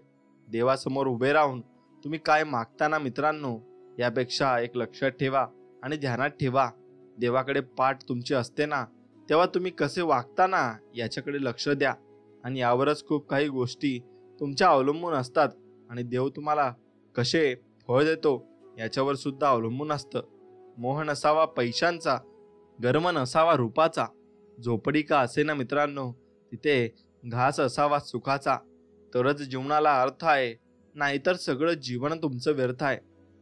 देवासमोर उभे राहून तुम्ही काय मागता ना मित्रांनो, यापेक्षा एक लक्षात ठेवा आणि ध्यानात ठेवा. देवाकडे पाठ तुमची असते ना तेव्हा तुम्ही कसे वागता ना याच्याकडे लक्ष द्या आणि यावरच खूप काही गोष्टी तुमच्या अवलंबून असतात आणि देव तुम्हाला कसे फळ देतो याच्यावर सुद्धा अवलंबून असतं. मोह नसावा पैशांचा, गर्व नसावा रूपाचा, झोपडी का असे ना मित्रांनो तिथे घास असावा सुखाचा, तरच जीवनाला अर्थ आहे, नाहीतर सगळं जीवन तुमचं व्यर्थ आहे.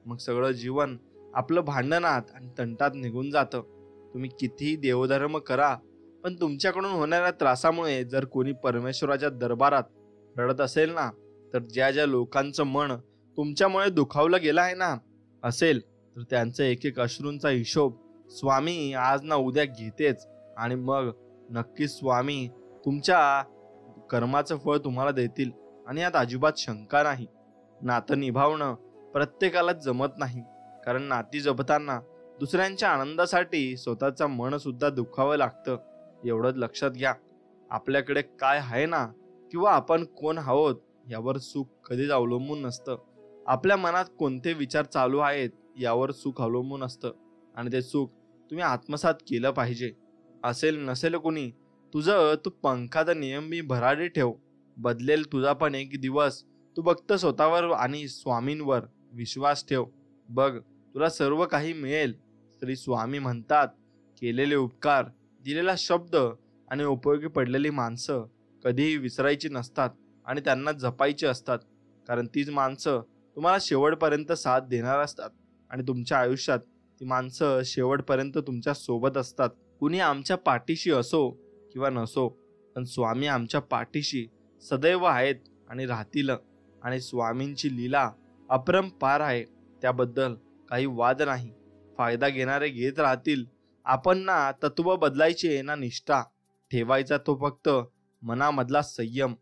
मग सगळं जीवन आपलं भांडणात आणि तंटात निघून जातं. तुम्ही कितीही देवधर्म करा पण तुमच्याकडून होणाऱ्या त्रासामुळे जर कोणी परमेश्वराच्या दरबारात रडत असेल ना तर ज्या ज्या लोकांचं मन तुमच्यामुळे दुखावलं गेलं आहे ना असेल तर त्यांचं एक एक अश्रूंचा हिशोब स्वामी आज ना उद्या घेतेच आणि मग नक्कीच स्वामी तुमच्या कर्माचं फळ तुम्हाला देतील आणि यात अजिबात शंका नाही. नातं निभावणं प्रत्येकालाच जमत नाही, कारण नाती जपताना दुसऱ्यांच्या आनंदासाठी स्वतःचं मन सुद्धा दुखावं लागतं, एवढंच लक्षात घ्या. आपल्याकडे काय आहे ना किंवा आपण कोण आहोत यावर सुख कधीच अवलंबून नसतं. आपल्या मनात कोणते विचार चालू आहेत यावर सुख अवलंबून असतं आणि ते सुख तुम्ही आत्मसात केलं पाहिजे. असेल नसेल कोणी, तुझं तू पंखाचा नियम मी भरारी ठेव, बदलेल तुझा पण एक दिवस. तू फक्त स्वतःवर आणि स्वामींवर विश्वास ठेव, बघ तुला सर्व काही मिळेल. श्री स्वामी म्हणतात, केलेले उपकार, दिलेला शब्द आणि उपयोगी पडलेली माणसं कधीही विसरायची नसतात आणि त्यांना जपायची असतात, कारण तीच माणसं तुम्हाला शेवटपर्यंत साथ देणार असतात आणि तुमच्या आयुष्यात ती माणसं शेवटपर्यंत तुमच्या सोबत असतात. कुणी आमच्या पाठीशी असो किंवा नसो, पण स्वामी आमच्या पाठीशी सदैव आहेत आणि राहतील. आणि स्वामींची लीला अपरंपार आहे, त्याबद्दल काही वाद नाही. फायदा घेणारे घेत राहतील. आपण ना तत्व बदलायचे ना निष्ठा. ठेवायचा तो फक्त मनामधला संयम.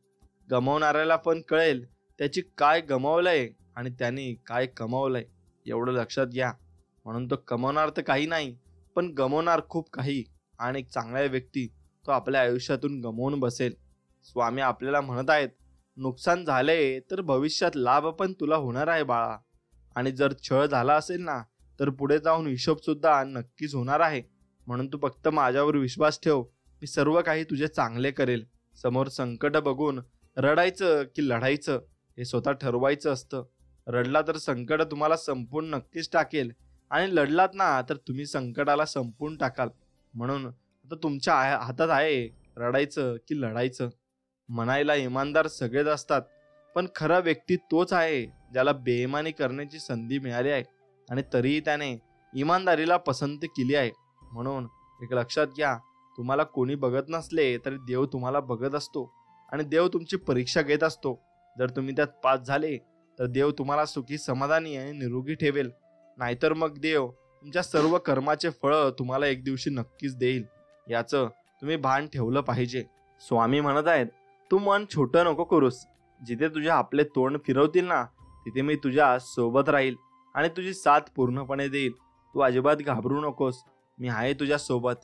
गमावणाऱ्याला पण कळेल त्याची काय गमावलंय आणि त्याने काय कमावलंय, एवढं लक्षात घ्या. म्हणून तो कमवणार तर काही नाही, पण गमावणार खूप काही. आणि एक चांगला व्यक्ती तो आपल्या आयुष्यातून गमावून बसेल. स्वामी आपल्याला म्हणत आहेत, नुकसान झाले तर भविष्यात लाभ पण तुला होणार आहे बाळा. आणि जर छळ झाला असेल ना, तर पुढे जाऊन हिशोब सुद्धा नक्कीच होणार आहे. म्हणून तू फक्त माझ्यावर विश्वास ठेव. मी सर्व काही तुझे चांगले करेल. समोर संकट बघून रडायचं की लढायचं हे स्वतः ठरवायचं असतं. रडला तर संकट तुम्हाला संपून नक्कीच टाकेल, आणि लढलात ना तर तुम्ही संकटाला संपून टाकाल. म्हणून आता तुमच्या हातात आहे, रडायचं की लढायचं. म्हणायला इमानदार सगळेच असतात, पण खरा व्यक्ती तोच आहे ज्याला बेईमानी करण्याची संधी मिळाली आहे आणि तरीही त्याने इमानदारीला पसंत केली आहे. म्हणून एक लक्षात घ्या, तुम्हाला कोणी बघत नसले तरी देव तुम्हाला बघत असतो आणि देव तुमची परीक्षा घेत असतो. जर तुम्ही त्यात पास झाले तर देव तुम्हाला सुखी, समाधानी आणि निरोगी ठेवेल. नाहीतर मग देव तुमच्या सर्व कर्माचे फळ तुम्हाला एक दिवशी नक्कीच देईल. याचं तुम्ही भान ठेवलं पाहिजे. स्वामी म्हणत आहेत, तू मन छोटं नको करूस. जिथे तुझे आपले तोंड फिरवतील ना, तिथे मी तुझ्या सोबत राहील आणि तुझी साथ पूर्णपणे देईल. तू अजिबात घाबरू नकोस, मी आहे तुझ्या सोबत.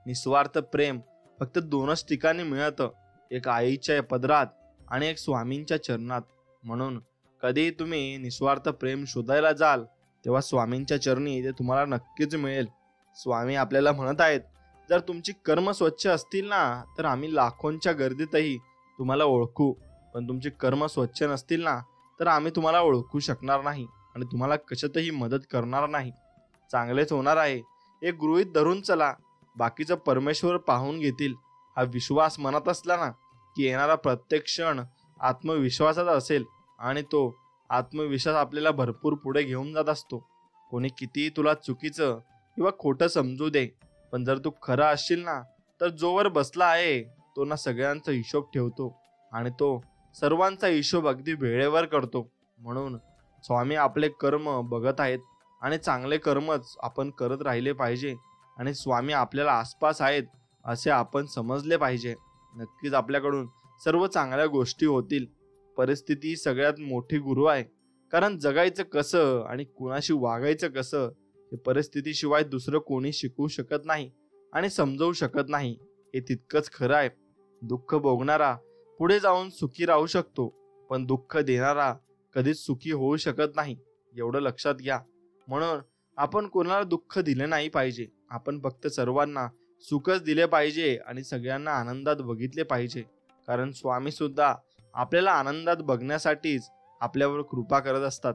निस्वार्थ प्रेम फक्त दोनच ठिकाणी मिळतं, एक आईच्या पदरात आणि एक स्वामींच्या चरणात. म्हणून कधी तुम्ही निस्वार्थ प्रेम शोधायला जाल तेव्हा स्वामींच्या चरणी ते तुम्हाला नक्कीच मिळेल. स्वामी आपल्याला म्हणत आहेत, जर तुमची कर्म स्वच्छ असतील ना, तर आम्ही लाखोंच्या गर्दीतही तुम्हाला ओळखू. पण तुमची कर्म स्वच्छ नसतील ना, तर आम्ही तुम्हाला ओळखू शकणार नाही आणि तुम्हाला कशातही मदत करणार नाही. चांगलेच होणार आहे हे गृहीत धरून चला, बाकीचं परमेश्वर पाहून घेतील. हा विश्वास मनात असला ना, की येणारा प्रत्येक क्षण आत्मविश्वासाचा असेल आणि तो आत्मविश्वास आपल्याला भरपूर पुढे घेऊन जात असतो. कोणी कितीही तुला चुकीचं किंवा खोटं समजू दे, पण जर तू खरा असशील ना, तर जोवर बसला आहे तो ना सगळ्यांचा हिशोब ठेवतो आणि तो सर्वांचा हिशोब अगदी वेळेवर करतो. म्हणून स्वामी आपले कर्म बघत आहेत आणि चांगले कर्मच आपण करत राहिले पाहिजे. आणि स्वामी आपल्याला आसपास आहेत असे आपण समजले पाहिजे. नक्कीच आपल्याकडून सर्व चांगल्या गोष्टी होतील. परिस्थिती सगळ्यात मोठी गुरु आहे, कारण जगायचं कसं आणि कुणाशी वागायचं कसं हे परिस्थितीशिवाय दुसरं कोणी शिकवू शकत नाही आणि समजवू शकत नाही. हे तितकंच खरं आहे. दुःख भोगणारा पुढे जाऊन सुखी राहू शकतो, पण दुःख देणारा कधीच सुखी होऊ शकत नाही, एवढं लक्षात घ्या. म्हणून आपण कोणाला दुःख दिले नाही पाहिजे. आपण फक्त सर्वांना सुखच दिले पाहिजे आणि सगळ्यांना आनंदात बघितले पाहिजे. कारण स्वामी सुद्धा आपल्याला आनंदात बघण्यासाठीच आपल्यावर कृपा करत असतात.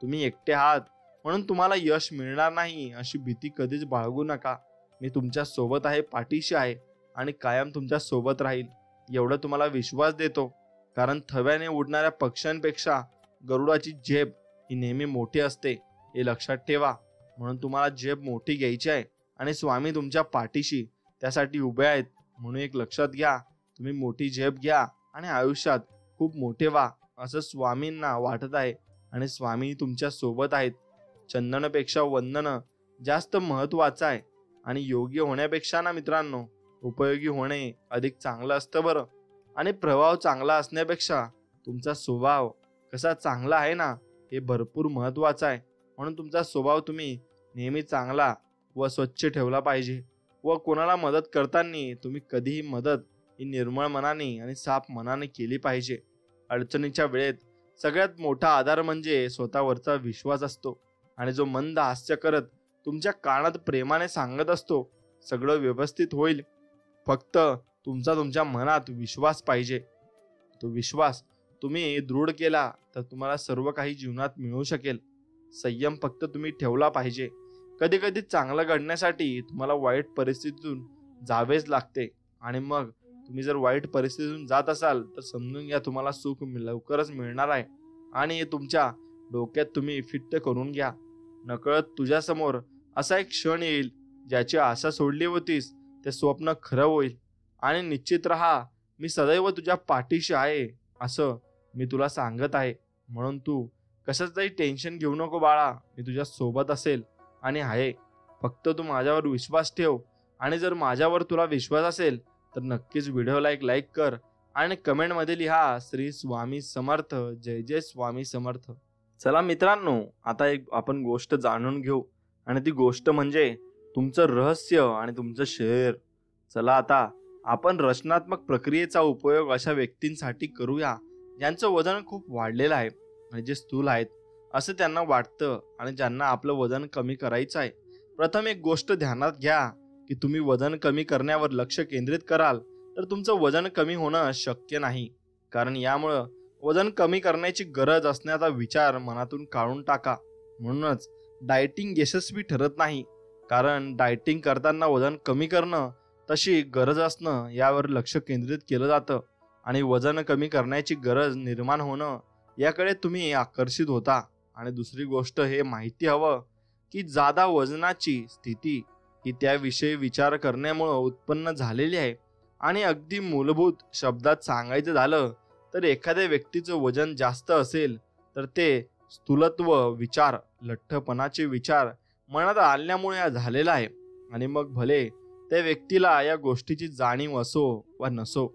तुम्ही एकटे आहात म्हणून तुम्हाला यश मिळणार नाही अशी भीती कधीच बाळगू नका. मी तुमच्या सोबत आहे, पाठीशी आहे आणि कायम तुमच्या सोबत राहील, एवढं तुम्हाला विश्वास देतो. कारण थव्याने उडणाऱ्या पक्ष्यांपेक्षा गरुडाची झेप ही नेहमी मोठी असते, हे लक्षात ठेवा. म्हणून तुम्हाला झेप मोठी घ्यायची आहे आणि स्वामी तुमच्या पाठीशी त्यासाठी उभे आहेत. म्हणून एक लक्षात घ्या, तुम्ही मोठी झेप घ्या आणि आयुष्यात खूप मोठे व्हा असं स्वामींना वाटत आहे आणि स्वामी तुमच्या सोबत आहेत. चंदनापेक्षा वंदन जास्त महत्वाचं आहे आणि योग्य होण्यापेक्षा ना मित्रांनो, उपयोगी होणे अधिक चांगलं असतं बरं. आणि प्रभाव चांगला असण्यापेक्षा तुमचा स्वभाव कसा चांगला आहे ना, हे भरपूर महत्वाचं आहे. म्हणून तुमचा स्वभाव तुम्ही नेहमी चांगला व स्वच्छ ठेवला पाहिजे. व कोणाला मदत करताना तुम्ही कधीही मदत ही निर्मळ मनाने आणि साफ मनाने केली पाहिजे. अडचणीच्या वेळेत सगळ्यात मोठा आधार म्हणजे स्वतःवरचा विश्वास असतो. आणि जो मंद हास्य करत तुमच्या कानात प्रेमाने सांगत असतो, सगळं व्यवस्थित होईल, फक्त तुमच्या मनात विश्वास पाहिजे. तो विश्वास तुम्ही दृढ केला तर तुम्हाला सर्व काही जीवनात मिळू शकेल. संयम फक्त तुम्ही ठेवला पाहिजे. कधी कधी चांगलं घडण्यासाठी तुम्हाला वाईट परिस्थितीतून जावेच लागते आणि मग तुम्ही जर वाईट परिस्थितीतून जात असाल तर समजून घ्या, तुम्हाला सुख लवकरच मिळणार आहे. आणि हे तुमच्या डोक्यात तुम्ही फिट्ट करून घ्या. नकळत तुझ्यासमोर असा एक क्षण येईल ज्याची आशा सोडली होतीस ते स्वप्न खरं होईल. आणि निश्चित राहा, मी सदैव तुझ्या पाठीशी आहे असं मी तुला सांगत आहे. म्हणून तू कशाचंही टेन्शन घेऊ नको बाळा, मी तुझ्या सोबत असेल आणि आहे. फक्त तू माझ्यावर विश्वास ठेव. आणि जर माझ्यावर तुला विश्वास असेल तर नक्कीच व्हिडिओला एक लाईक कर आणि कमेंटमध्ये लिहा श्री स्वामी समर्थ, जय जय स्वामी समर्थ. चला मित्रांनो, आता एक आपण गोष्ट जाणून घेऊ आणि ती गोष्ट म्हणजे तुमचं रहस्य आणि तुमचं शरीर. चला आता आपण रचनात्मक प्रक्रियेचा उपयोग अशा व्यक्तींसाठी करूया ज्यांचं वजन खूप वाढलेलं आहे आणि जे स्थूल आहेत असं त्यांना वाटतं आणि ज्यांना आपलं वजन कमी करायचं आहे. प्रथम एक गोष्ट ध्यानात घ्या की तुम्ही वजन कमी करण्यावर लक्ष केंद्रित कराल तर तुमचं वजन कमी होणं शक्य नाही. कारण यामुळं वजन कमी करण्याची गरज असण्याचा विचार मनातून काढून टाका. म्हणूनच डाएटिंग यशस्वी ठरत नाही. कारण डाएटिंग करताना वजन कमी करणं तशी गरज असणं यावर लक्ष केंद्रित केलं जातं आणि वजन कमी करण्याची गरज निर्माण होणं याकडे तुम्ही आकर्षित होता. आणि दुसरी गोष्ट हे माहिती हवं की जादा वजनाची स्थिती ही त्याविषयी विचार करण्यामुळे उत्पन्न झालेली आहे. आणि अगदी मूलभूत शब्दात सांगायचं झालं तर एखाद्या व्यक्तीचं वजन जास्त असेल तर ते स्थूलत्व विचार, लठ्ठपणाचे विचार मनात आणल्यामुळे झालेला आहे. आणि मग भले त्या व्यक्तीला या गोष्टीची जाणीव असो वा नसो,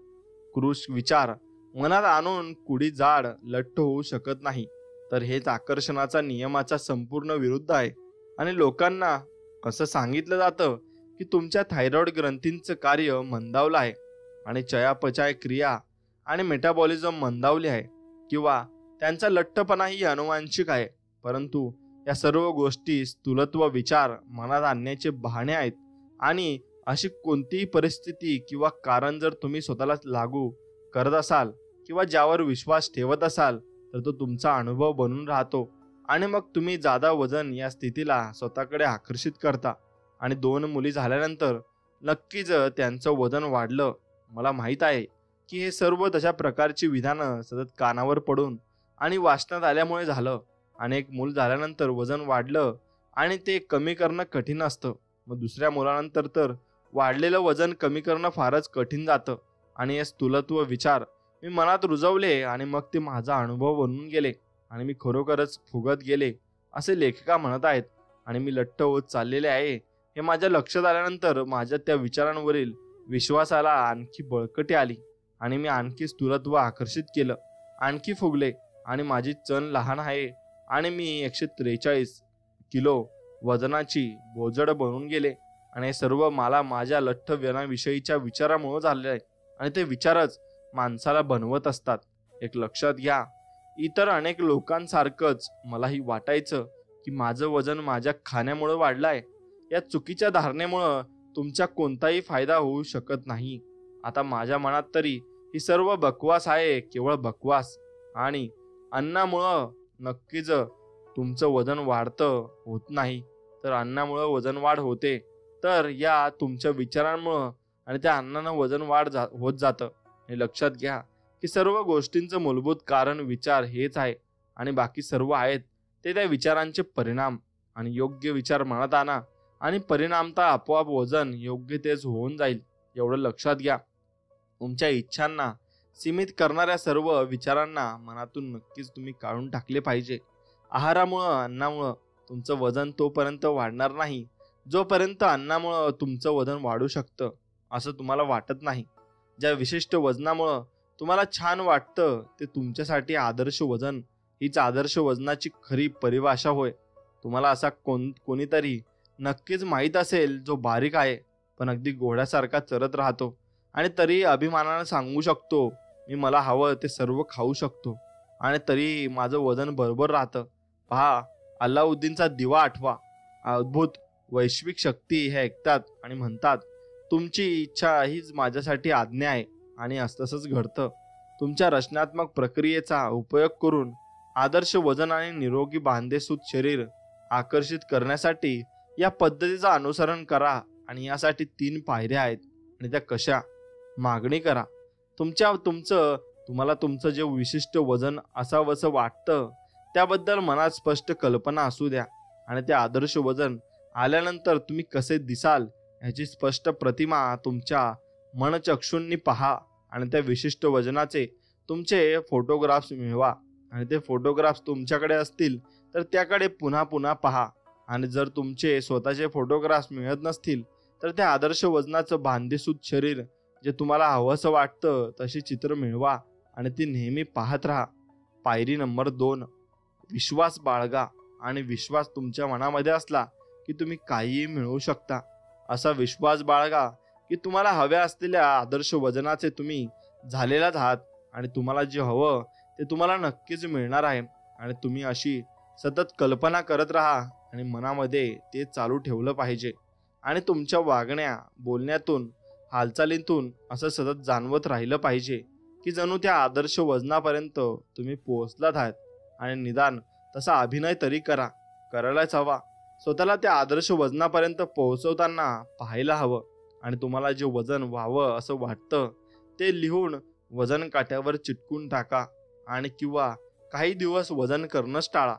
कृश विचार मनात आणून कुडी जाड लठ्ठ होऊ शकत नाही. तर हेच आकर्षणाचा नियमाच्या संपूर्ण विरुद्ध आहे. आणि लोकांना असं सांगितलं जातं की तुमच्या थायरॉइड ग्रंथींचं कार्य मंदावलं आहे आणि चयापचय क्रिया आणि मेटाबॉलिझम मंदावले आहे किंवा त्यांचा लठ्ठपणाही अनुवांशिक आहे. परंतु या सर्व गोष्टी स्थूलत्व विचार मनात आणण्याचे बहाणे आहेत. आणि अशी कोणतीही परिस्थिती किंवा कारण जर तुम्ही स्वतःला लागू करत असाल किंवा ज्यावर विश्वास ठेवत असाल तर तो तुमचा अनुभव बनून राहतो. आणि मग तुम्ही जादा वजन या स्थितीला स्वतःकडे आकर्षित करता. आणि 2 मुली झाल्यानंतर नक्कीच त्यांचं वजन वाढलं. मला माहीत आहे की हे सर्व तशा प्रकारची विधानं सतत कानावर पडून आणि वाचनात आल्यामुळे झालं. आणि एक मूल झाल्यानंतर वजन वाढलं आणि ते कमी करणं कठीण असतं. मग दुसऱ्या मुलानंतर तर वाढलेलं वजन कमी करणं फारच कठीण जातं. आणि हे स्थूलत्व विचार मी मनात रुजवले आणि मग ते माझा अनुभव बनून गेले आणि मी खरोखरच फुगत गेले असे लेखिका म्हणत आहेत. आणि मी लठ्ठ होत चाललेले आहे हे माझ्या लक्षात आल्यानंतर माझ्या त्या विचारांवरील विश्वासाला आणखी बळकटी आली आणि मी आणखी स्थूलत्व आकर्षित केलं, आणखी फुगले. आणि माझी चण लहान आहे आणि मी 143 किलो वजनाची बोजड बनून गेले. आणि हे सर्व मला माझ्या लठ्ठपणाविषयीच्या विचारामुळे झाले आहे. आणि ते विचारच माणसाला बनवत असतात. एक लक्षात घ्या, इतर अनेक लोकांसारखंच मलाही वाटायचं की माझं वजन माझ्या खाण्यामुळे वाढलंय. या चुकीच्या धारणेमुळं तुमचा कोणताही फायदा होऊ शकत नाही. आता माझ्या मनात तरी ही सर्व बकवास आहे, केवळ बकवास. आणि अन्नामुळं नक्कीच तुमचं वजन वाढतं होत नाही, तर अन्नामुळं वजन वाढ होते. तर या तुमच्या विचारांमुळं आणि त्या अन्नानं वजन वाढ होत जातं. हे लक्षात घ्या की सर्व गोष्टींचं मूलभूत कारण विचार हेच आहे आणि बाकी सर्व आहेत ते त्या विचारांचे परिणाम. आणि योग्य विचार मनात आणा आणि परिणामता आपोआप वजन योग्य तेच होऊन जाईल. एवढं लक्षात घ्या. तुमच्या इच्छांना सीमित करणाऱ्या सर्व विचारांना मनातून नक्कीच तुम्ही काढून टाकले पाहिजे. आहारामुळं, अन्नामुळं तुमचं वजन तोपर्यंत वाढणार नाही जोपर्यंत अन्नामुळं तुमचं वजन वाढू शकतं असं तुम्हाला वाटत नाही. ज्या विशिष्ट वजनामुळं तुम्हाला छान वाटतं ते तुमच्यासाठी आदर्श वजन हीच आदर्श वजनाची खरी परिभाषा होय. तुम्हाला असा कोणीतरी नक्कीच माहीत असेल जो बारीक आहे पण अगदी घोड्यासारखा चरत राहतो आणि तरी अभिमानाने सांगू शकतो मी मला हवं ते सर्व खाऊ शकतो आणि तरी माझं वजन बरोबर राहतं. पहा, अल्लाउद्दीनचा दिवा आठवा. अद्भुत वैश्विक शक्ती हे ऐकतात आणि म्हणतात तुमची इच्छा हीच माझ्यासाठी आज्ञा आहे. आणि तसंच घडतं. तुमच्या रचनात्मक प्रक्रियेचा उपयोग करून आदर्श वजन आणि निरोगी बांधेसूद शरीर आकर्षित करण्यासाठी या पद्धतीचं अनुसरण करा. आणि यासाठी 3 पायऱ्या आहेत. आणि त्या कशा? मागणी करा. तुम्हाला तुमचं जे विशिष्ट वजन असावंसं वाटतं त्याबद्दल मनात स्पष्ट कल्पना असू द्या. आणि ते आदर्श वजन आल्यानंतर तुम्ही कसे दिसाल ह्याची स्पष्ट प्रतिमा तुमच्या मनचक्षूंनी पहा आणि त्या विशिष्ट वजनाचे तुमचे फोटोग्राफ्स मिळवा. आणि ते फोटोग्राफ्स तुमच्याकडे असतील तर त्याकडे पुन्हा पुन्हा पहा. आणि जर तुमचे स्वतःचे फोटोग्राफ्स मिळत नसतील तर त्या आदर्श वजनाचं भांदेसूद शरीर जे तुम्हाला हवंसं वाटतं तशी चित्र मिळवा आणि ती नेहमी पाहत राहा. पायरी नंबर 2, विश्वास बाळगा. आणि विश्वास तुमच्या मनामध्ये असला की तुम्ही काहीही मिळवू शकता. असा विश्वास बाळगा की तुम्हाला हव्या असलेल्या आदर्श वजनाचे तुम्ही झालेलाच आहात आणि तुम्हाला जे हवं ते तुम्हाला नक्कीच मिळणार आहे. आणि तुम्ही अशी सतत कल्पना करत राहा आणि मनामध्ये ते चालू ठेवलं पाहिजे. आणि तुमच्या वागण्या बोलण्यातून हालचालीतून असं सतत जाणवत राहिलं पाहिजे की जणू त्या आदर्श वजनापर्यंत तुम्ही पोहोचलात आहात. आणि निदान तसा अभिनय तरी करायलाच हवा. स्वतःला त्या आदर्श वजनापर्यंत पोहोचवताना पाहायला हवं. आणि तुम्हाला जे वजन व्हावं असं वाटतं ते लिहून वजन काट्यावर चिटकून टाका. आणि किंवा काही दिवस वजन करणंच टाळा.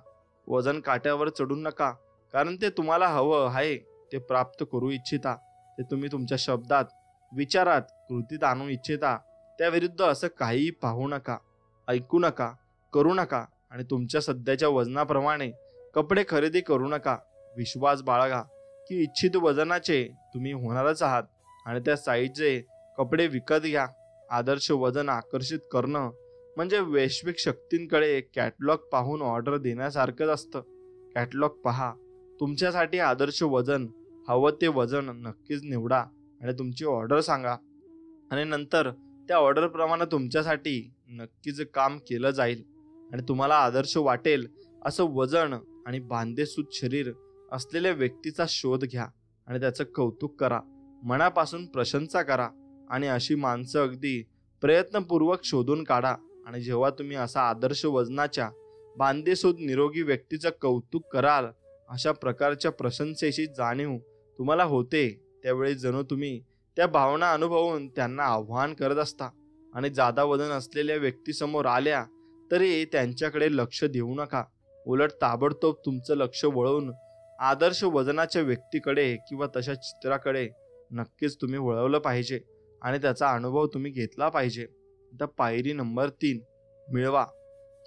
वजन काट्यावर चढू नका, कारण ते तुम्हाला हवं आहे ते प्राप्त करू इच्छिता, ते तुम्ही तुमच्या शब्दात, विचारात, कृतीत आणू इच्छिता, त्याविरुद्ध असं काहीही पाहू नका, ऐकू नका, करू नका. आणि तुमच्या सध्याच्या वजनाप्रमाणे कपडे खरेदी करू नका. विश्वास बाळगा की इच्छित वजनाचे तुम्ही होणारच आहात आणि त्या साईजचे कपडे विकत घ्या. आदर्श वजन आकर्षित करणं म्हणजे वैश्विक शक्तींकडे कॅटलॉग पाहून ऑर्डर देण्यासारखंच असतं. कॅटलॉग पहा, तुमच्यासाठी आदर्श वजन हवं ते वजन नक्कीच निवडा आणि तुमची ऑर्डर सांगा. आणि नंतर त्या ऑर्डरप्रमाणे तुमच्यासाठी नक्कीच काम केलं जाईल. आणि तुम्हाला आदर्श वाटेल असं वजन आणि बांधेसूद शरीर असलेल्या व्यक्तीचा शोध घ्या आणि त्याचं कौतुक करा, मनापासून प्रशंसा करा. आणि अशी माणसं अगदी प्रयत्नपूर्वक शोधून काढा. आणि जेव्हा तुम्ही असा आदर्श वजनाच्या बांधेसूद निरोगी व्यक्तीचं कौतुक कराल, अशा प्रकारच्या प्रशंसेची जाणीव तुम्हाला होते, त्यावेळी जणू तुम्ही त्या भावना अनुभवून त्यांना आव्हान करत असता. आणि जादा वजन असलेल्या व्यक्तीसमोर आल्या तरी त्यांच्याकडे लक्ष देऊ नका. उलट ताबडतोब तुमचं लक्ष वळवून आदर्श वजनाच्या व्यक्तीकडे किंवा तशा चित्राकडे नक्कीच तुम्ही वळवलं पाहिजे आणि त्याचा अनुभव तुम्ही घेतला पाहिजे. आता पायरी नंबर 3, मिळवा.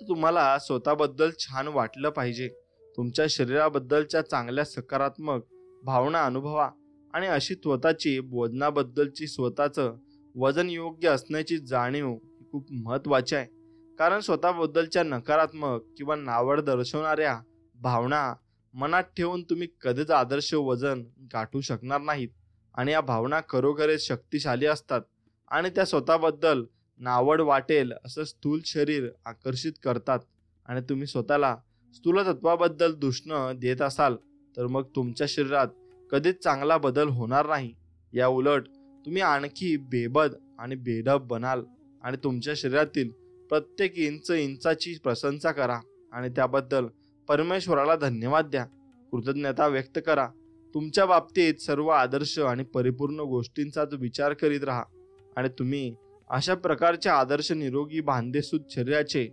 तर तुम्हाला स्वतःबद्दल छान वाटलं पाहिजे. तुमच्या शरीराबद्दलच्या चांगल्या सकारात्मक भावना अनुभवा. आणि अशी स्वतःची वजनाबद्दलची स्वतःचं वजन योग्य असण्याची जाणीव खूप महत्त्वाची आहे. कारण स्वतःबद्दलच्या नकारात्मक किंवा नावड दर्शवणाऱ्या भावना मनात ठेवून तुम्ही कधीच आदर्श वजन गाठू शकणार नाहीत. आणि या भावना खरोखरच शक्तिशाली असतात आणि त्या स्वतःबद्दल नावड वाटेल असं स्थूल शरीर आकर्षित करतात. आणि तुम्ही स्वतःला स्थूलतत्वाबद्दल दूषण देत असाल तर मग तुमच्या शरीरात कधीच चांगला बदल होणार नाही. या उलट तुम्ही आणखी बेबद आणि बेढप बनाल. आणि तुमच्या शरीरातील प्रत्येक इंचाची प्रशंसा करा आणि त्याबद्दल परमेश्वराला धन्यवाद द्या, कृतज्ञता व्यक्त करा. तुमच्या बाबतीत सर्व आदर्श आणि परिपूर्ण गोष्टींचाच विचार करीत राहा. आणि तुम्ही अशा प्रकारच्या आदर्श निरोगी बांधेसूद शरीराचे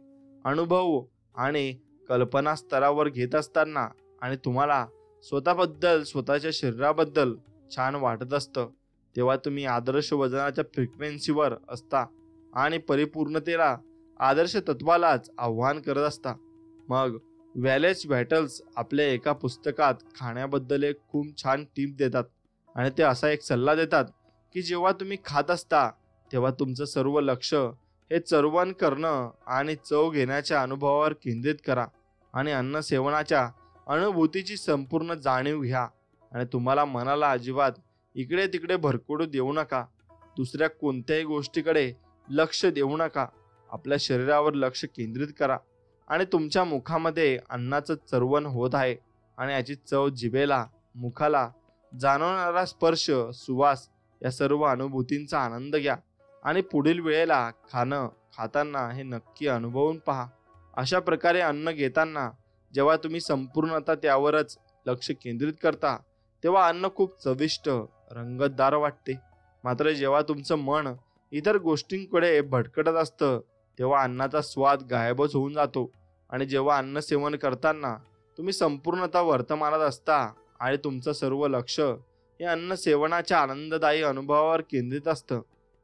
अनुभव आणि कल्पना स्तरावर घेत असताना आणि तुम्हाला स्वतःबद्दल, स्वतःच्या शरीराबद्दल छान वाटत असतं, तेव्हा तुम्ही आदर्श वजनाच्या फ्रिक्वेन्सीवर असता आणि परिपूर्णतेला, आदर्श तत्वालाच आव्हान करत असता. मग वॅलेस व्हॅटल्स आपल्या एका पुस्तकात खाण्याबद्दल एक खूप छान टिप देतात. आणि ते असा एक सल्ला देतात की जेव्हा तुम्ही खात असता तेव्हा तुमचं सर्व लक्ष हे चरवण करणं आणि चव घेण्याच्या अनुभवावर केंद्रित करा. आणि अन्न सेवनाच्या अनुभूतीची संपूर्ण जाणीव घ्या. आणि तुम्हाला मनाला अजिबात इकडे तिकडे भरकटू देऊ नका. दुसऱ्या कोणत्याही गोष्टीकडे लक्ष देऊ नका. आपल्या शरीरावर लक्ष केंद्रित करा. आणि तुमच्या मुखामध्ये अन्नाचं चरवण होत आहे आणि याची चव जिभेला, मुखाला जाणवणारा स्पर्श, सुवास या सर्व अनुभूतींचा आनंद घ्या. आणि पुढील वेळेला खाताना हे नक्की अनुभवून पहा. अशा प्रकारे अन्न घेताना जेव्हा तुम्ही संपूर्णतः त्यावरच लक्ष केंद्रित करता तेव्हा अन्न खूप चविष्ट, रंगतदार वाटते. मात्र जेव्हा तुमचं मन इतर गोष्टींकडे भटकटत असतं तेव्हा अन्नाचा स्वाद गायबच होऊन जातो. आणि जेव्हा अन्न सेवन करताना तुम्ही संपूर्णतः वर्तमानात असता आणि तुमचं सर्व लक्ष हे अन्न सेवनाच्या आनंददायी अनुभवावर केंद्रित असतं,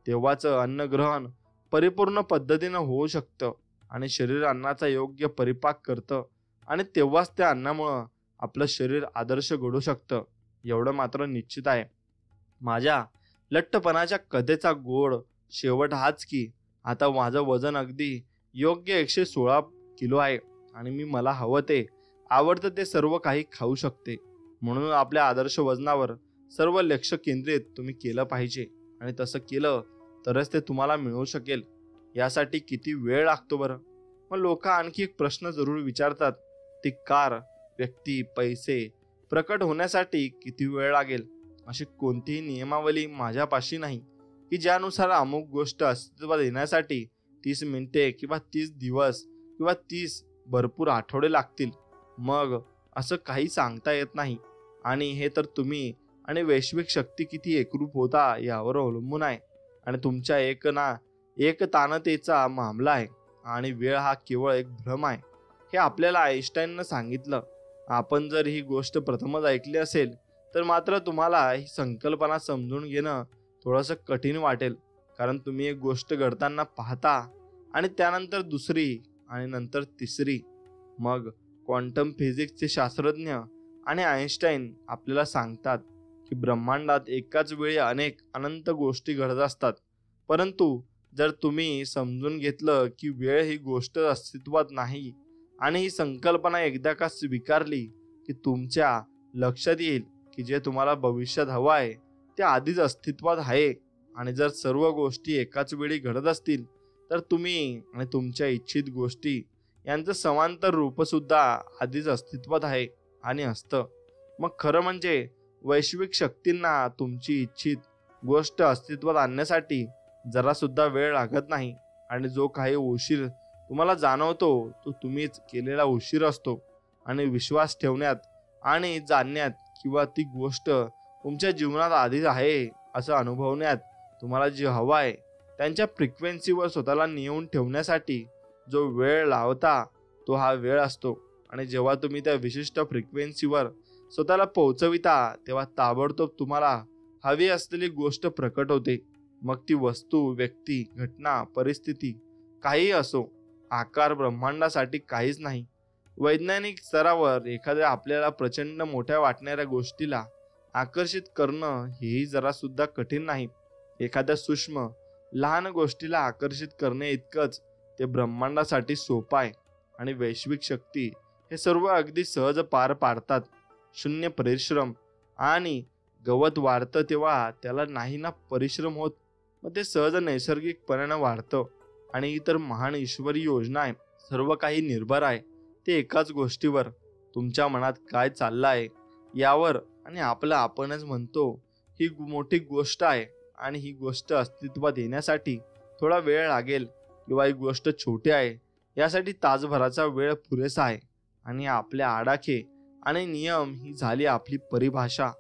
तेव्हाच अन्नग्रहण परिपूर्ण पद्धतीनं होऊ शकतं आणि शरीर अन्नाचा योग्य परिपाक करतं आणि तेव्हाच त्या अन्नामुळं आपलं शरीर आदर्श घडू शकतं. एवढं मात्र निश्चित आहे. माझ्या लठ्ठपणाच्या कथेचा गोड शेवट हाच की आता माझं वजन अगदी योग्य 116 किलो आहे आणि मी मला हवं ते आवडतं ते सर्व काही खाऊ शकते. म्हणून आपल्या आदर्श वजनावर सर्व लक्ष केंद्रित तुम्ही केलं पाहिजे आणि तसं केलं तरच ते तुम्हाला मिळू शकेल. यासाठी किती वेळ लागतो बरं? मग लोक आणखी एक प्रश्न जरूर विचारतात, ती कार, व्यक्ती, पैसे प्रकट होण्यासाठी किती वेळ लागेल? अशी कोणतीही नियमावली माझ्यापाशी नाही की ज्यानुसार अमुक गोष्ट अस्तित्वात येण्यासाठी 30 मिनिटे किंवा 30 दिवस किंवा 30 भरपूर आठवडे लागतील. मग असं काही सांगता येत नाही आणि हे तर तुम्ही आणि वैश्विक शक्ती किती एकरूप होता यावर अवलंबून आहे आणि तुमच्या एकतानतेचा मामला आहे आणि वेळ हा केवळ एक भ्रम आहे हे आपल्याला आईन्स्टाईननं सांगितलं. आपण जर ही गोष्ट प्रथमच ऐकली असेल तर मात्र तुम्हाला ही संकल्पना समजून घेणं थोडंसं कठीण वाटेल, कारण तुम्ही एक गोष्ट घडताना पाहता आणि त्यानंतर दुसरी आणि नंतर तिसरी. मग क्वांटम फिजिक्सचे शास्त्रज्ञ आणि आईन्स्टाईन आपल्याला सांगतात की ब्रह्मांडात एकाच वेळी अनेक अनंत गोष्टी घडत असतात. परंतु जर तुम्ही समजून घेतलं की वेळ ही गोष्ट अस्तित्वात नाही आणि ही संकल्पना एकदा का स्वीकारली की तुमच्या लक्षात येईल की जे तुम्हाला भविष्यात हवं आहे ते आधीच अस्तित्वात आहे. आणि जर सर्व गोष्टी एकाच वेळी घडत असतील तर तुम्ही आणि तुमच्या इच्छित गोष्टी यांचं समांतर रूप सुद्धा आधीच अस्तित्वात आहे आणि असतं. मग खरं म्हणजे वैश्विक शक्तींना तुमची इच्छित गोष्ट अस्तित्वात आणण्यासाठी जरा सुद्धा वेळ लागत नाही आणि जो काही उशीर तुम्हाला जाणवतो तो तुम्हीच केलेला उशीर असतो. आणि विश्वास ठेवण्यात आणि जाणण्यात किंवा ती गोष्ट तुमच्या जीवनात आधीच आहे असं अनुभवण्यात तुम्हाला जे हवं आहे त्यांच्या फ्रिक्वेन्सीवर स्वतःला नेऊन ठेवण्यासाठी जो वेळ लावता तो हा वेळ असतो. आणि जेव्हा तुम्ही त्या विशिष्ट फ्रिक्वेन्सीवर स्वतःला पोहोचविता तेव्हा ताबडतोब तुम्हाला हवी असलेली गोष्ट प्रकट होते. मग ती वस्तू, व्यक्ती, घटना, परिस्थिती काहीही असो. आकार ब्रह्मांडासाठी काहीच नाही. वैज्ञानिक स्तरावर एखाद्या आपल्याला प्रचंड मोठ्या वाटणाऱ्या गोष्टीला आकर्षित करणं हेही जरा सुद्धा कठीण नाही. एखाद्या सूक्ष्म लहान गोष्टीला आकर्षित करणे इतकंच ते ब्रह्मांडासाठी सोपं आहे. आणि वैश्विक शक्ती हे सर्व अगदी सहज पार पाडतात. शून्य परिश्रम. आणि गवत वाढतं तेव्हा त्याला नाही ना परिश्रम होत, मग ते सहज नैसर्गिकपणाने वाढतं. आणि ही तर महान ईश्वरी योजना आहे. सर्व काही निर्भर आहे ते एकाच गोष्टीवर, तुमच्या मनात काय चाललं आहे यावर. आणि आपलं आपणच म्हणतो ही मोठी गोष्ट आहे आणि ही गोष्ट अस्तित्वात येण्यासाठी थोडा वेळ लागेल किंवा ही गोष्ट छोटी आहे यासाठी तासभराचा वेळ पुरेसा आहे. आणि आपल्या आडाखे आणि नियम ही झाली आपली परिभाषा.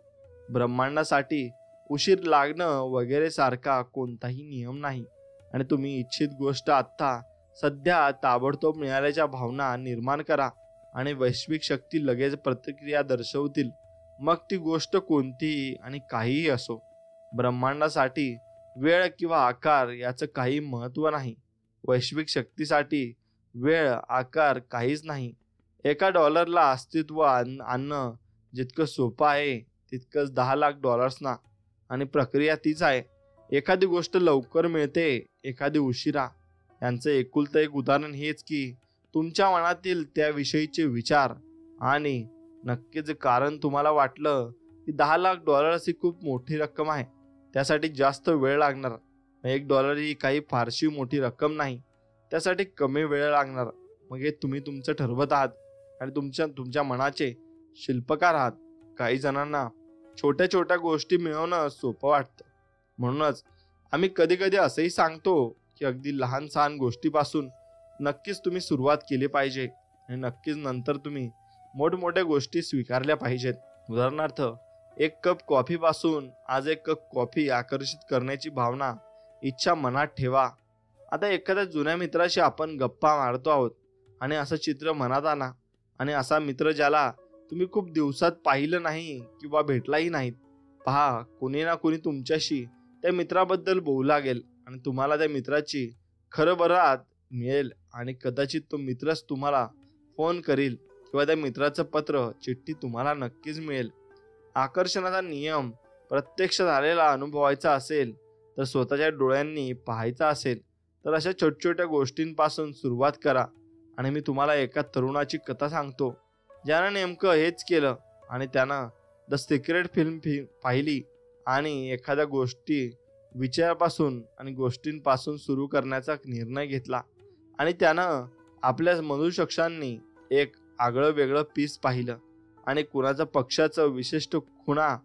ब्रह्मांडासाठी उशीर लागणं वगैरे सारखा कोणताही नियम नाही. आणि तुम्ही इच्छित गोष्ट आत्ता सध्या ताबडतोब मिळाल्याच्या भावना निर्माण करा आणि वैश्विक शक्ती लगेच प्रतिक्रिया दर्शवतील. मग ती गोष्ट कोणतीही आणि काहीही असो. ब्रह्मांडासाठी वेळ किंवा आकार याचं काही महत्त्व नाही. वैश्विक शक्तीसाठी वेळ, आकार काहीच नाही. $1 अस्तित्व आणणं जितकं सोपं आहे तितकंच $10 लाख ना. आणि प्रक्रिया तीच आहे. एखादी गोष्ट लवकर मिळते, एखादी उशिरा. यांचं एकुलतं एक उदाहरण हेच की तुमच्या मनातील त्याविषयीचे विचार. आणि नक्कीच कारण तुम्हाला वाटलं की $10 लाख ही खूप मोठी रक्कम आहे, त्यासाठी जास्त वेळ लागणार. $1 ही काही फारशी मोठी रक्कम नाही, त्यासाठी कमी वेळ लागणार. मग हे तुम्ही तुमचं ठरवत आहात आणि तुमच्या मनाचे शिल्पकार आहात. काही जणांना छोट्या छोट्या गोष्टी मिळवणं सोपं वाटतं. म्हणूनच आम्ही कधी कधी असंही सांगतो की अगदी लहान सहान गोष्टीपासून नक्कीच तुम्ही सुरुवात केली पाहिजे आणि नक्कीच नंतर तुम्ही मोठमोठ्या गोष्टी स्वीकारल्या पाहिजेत. उदाहरणार्थ, 1 कप कॉफीपासून आज 1 कप कॉफी आकर्षित करण्याची भावना, इच्छा मनात ठेवा. आता एखाद्या जुन्या मित्राशी आपण गप्पा मारतो आहोत आणि असं चित्र मनात आणा आणि असा मित्र ज्याला तुम्ही खूप दिवसात पाहिलं नाही किंवा भेटलाही नाहीत, पहा, कोणी ना कोणी तुमच्याशी त्या मित्राबद्दल बोलू लागेल आणि तुम्हाला त्या मित्राची खरं बरात मिळेल आणि कदाचित तो मित्रच तुम्हाला फोन करील किंवा त्या मित्राचं पत्र चिठ्ठी तुम्हाला नक्कीच मिळेल. आकर्षणाचा नियम प्रत्यक्षात आलेला अनुभवायचा असेल तर स्वतःच्या डोळ्यांनी पाहायचा असेल तर अशा छोट्या गोष्टींपासून सुरुवात करा. आणि मी तुम्हाला एका तरुणाची कथा सांगतो ज्यानं नेमकं हेच केलं आणि त्यानं द सिक्रेट फिल्म पाहिली आणि एखाद्या विचारापासून आणि गोष्टींपासून सुरू करण्याचा निर्णय घेतला आणि त्यानं आपल्या मधुशक्षांनी एक आगळं वेगळं पीस पाहिलं आणि कुणाचं पक्षाचं विशिष्ट खुणा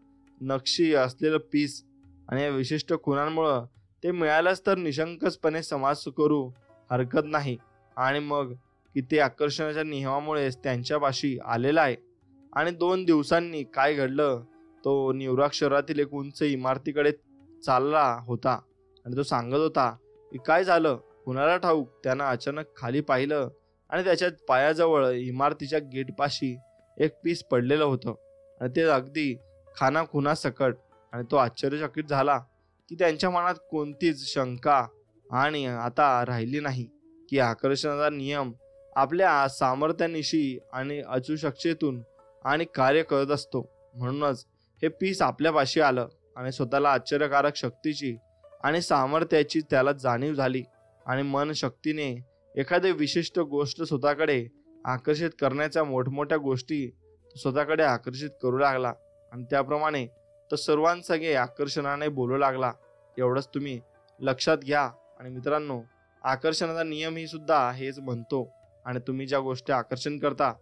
नक्षी असलेलं पीस आणि या विशिष्ट खुणांमुळं ते मिळालंच तर निशंकपणे समाज करू हरकत नाही. आणि मग किती आकर्षणाच्या नियमामुळेच त्यांच्यापाशी आलेला आहे. आणि 2 दिवसांनी काय घडलं, तो न्यूयॉर्क शहरातील एक उंच इमारतीकडे चालला होता आणि तो सांगत होता की काय झालं कुणाला ठाऊक. त्यानं अचानक खाली पाहिलं आणि त्याच्या पायाजवळ इमारतीच्या गेटपाशी एक पीस पडलेलं होतं आणि ते अगदी खानाखुना सकट. आणि तो आश्चर्यचकित झाला की त्यांच्या मनात कोणतीच शंका आणि आता राहिली नाही की आकर्षणाचा नियम आपल्या सामर्थ्यानिशी आणि अचूशकतेतून आणि कार्य करत असतो. म्हणूनच हे पीस आपल्यापाशी आलं आणि स्वतःला आश्चर्यकारक शक्तीची आणि सामर्थ्याची त्याला जाणीव झाली आणि मन शक्तीने एखादी विशिष्ट गोष्ट स्वतःकडे आकर्षित करण्याच्या मोठमोठ्या गोष्टी स्वतःकडे आकर्षित करू लागला आणि त्याप्रमाणे तो सर्वांसंगे आकर्षणाने बोलू लागला. एवढंच तुम्ही लक्षात घ्या. आणि मित्रांनो, आकर्षणाचा नियम ही सुद्धा हेच म्हणतो आणि तुम्ही ज्या गोष्टी आकर्षण करता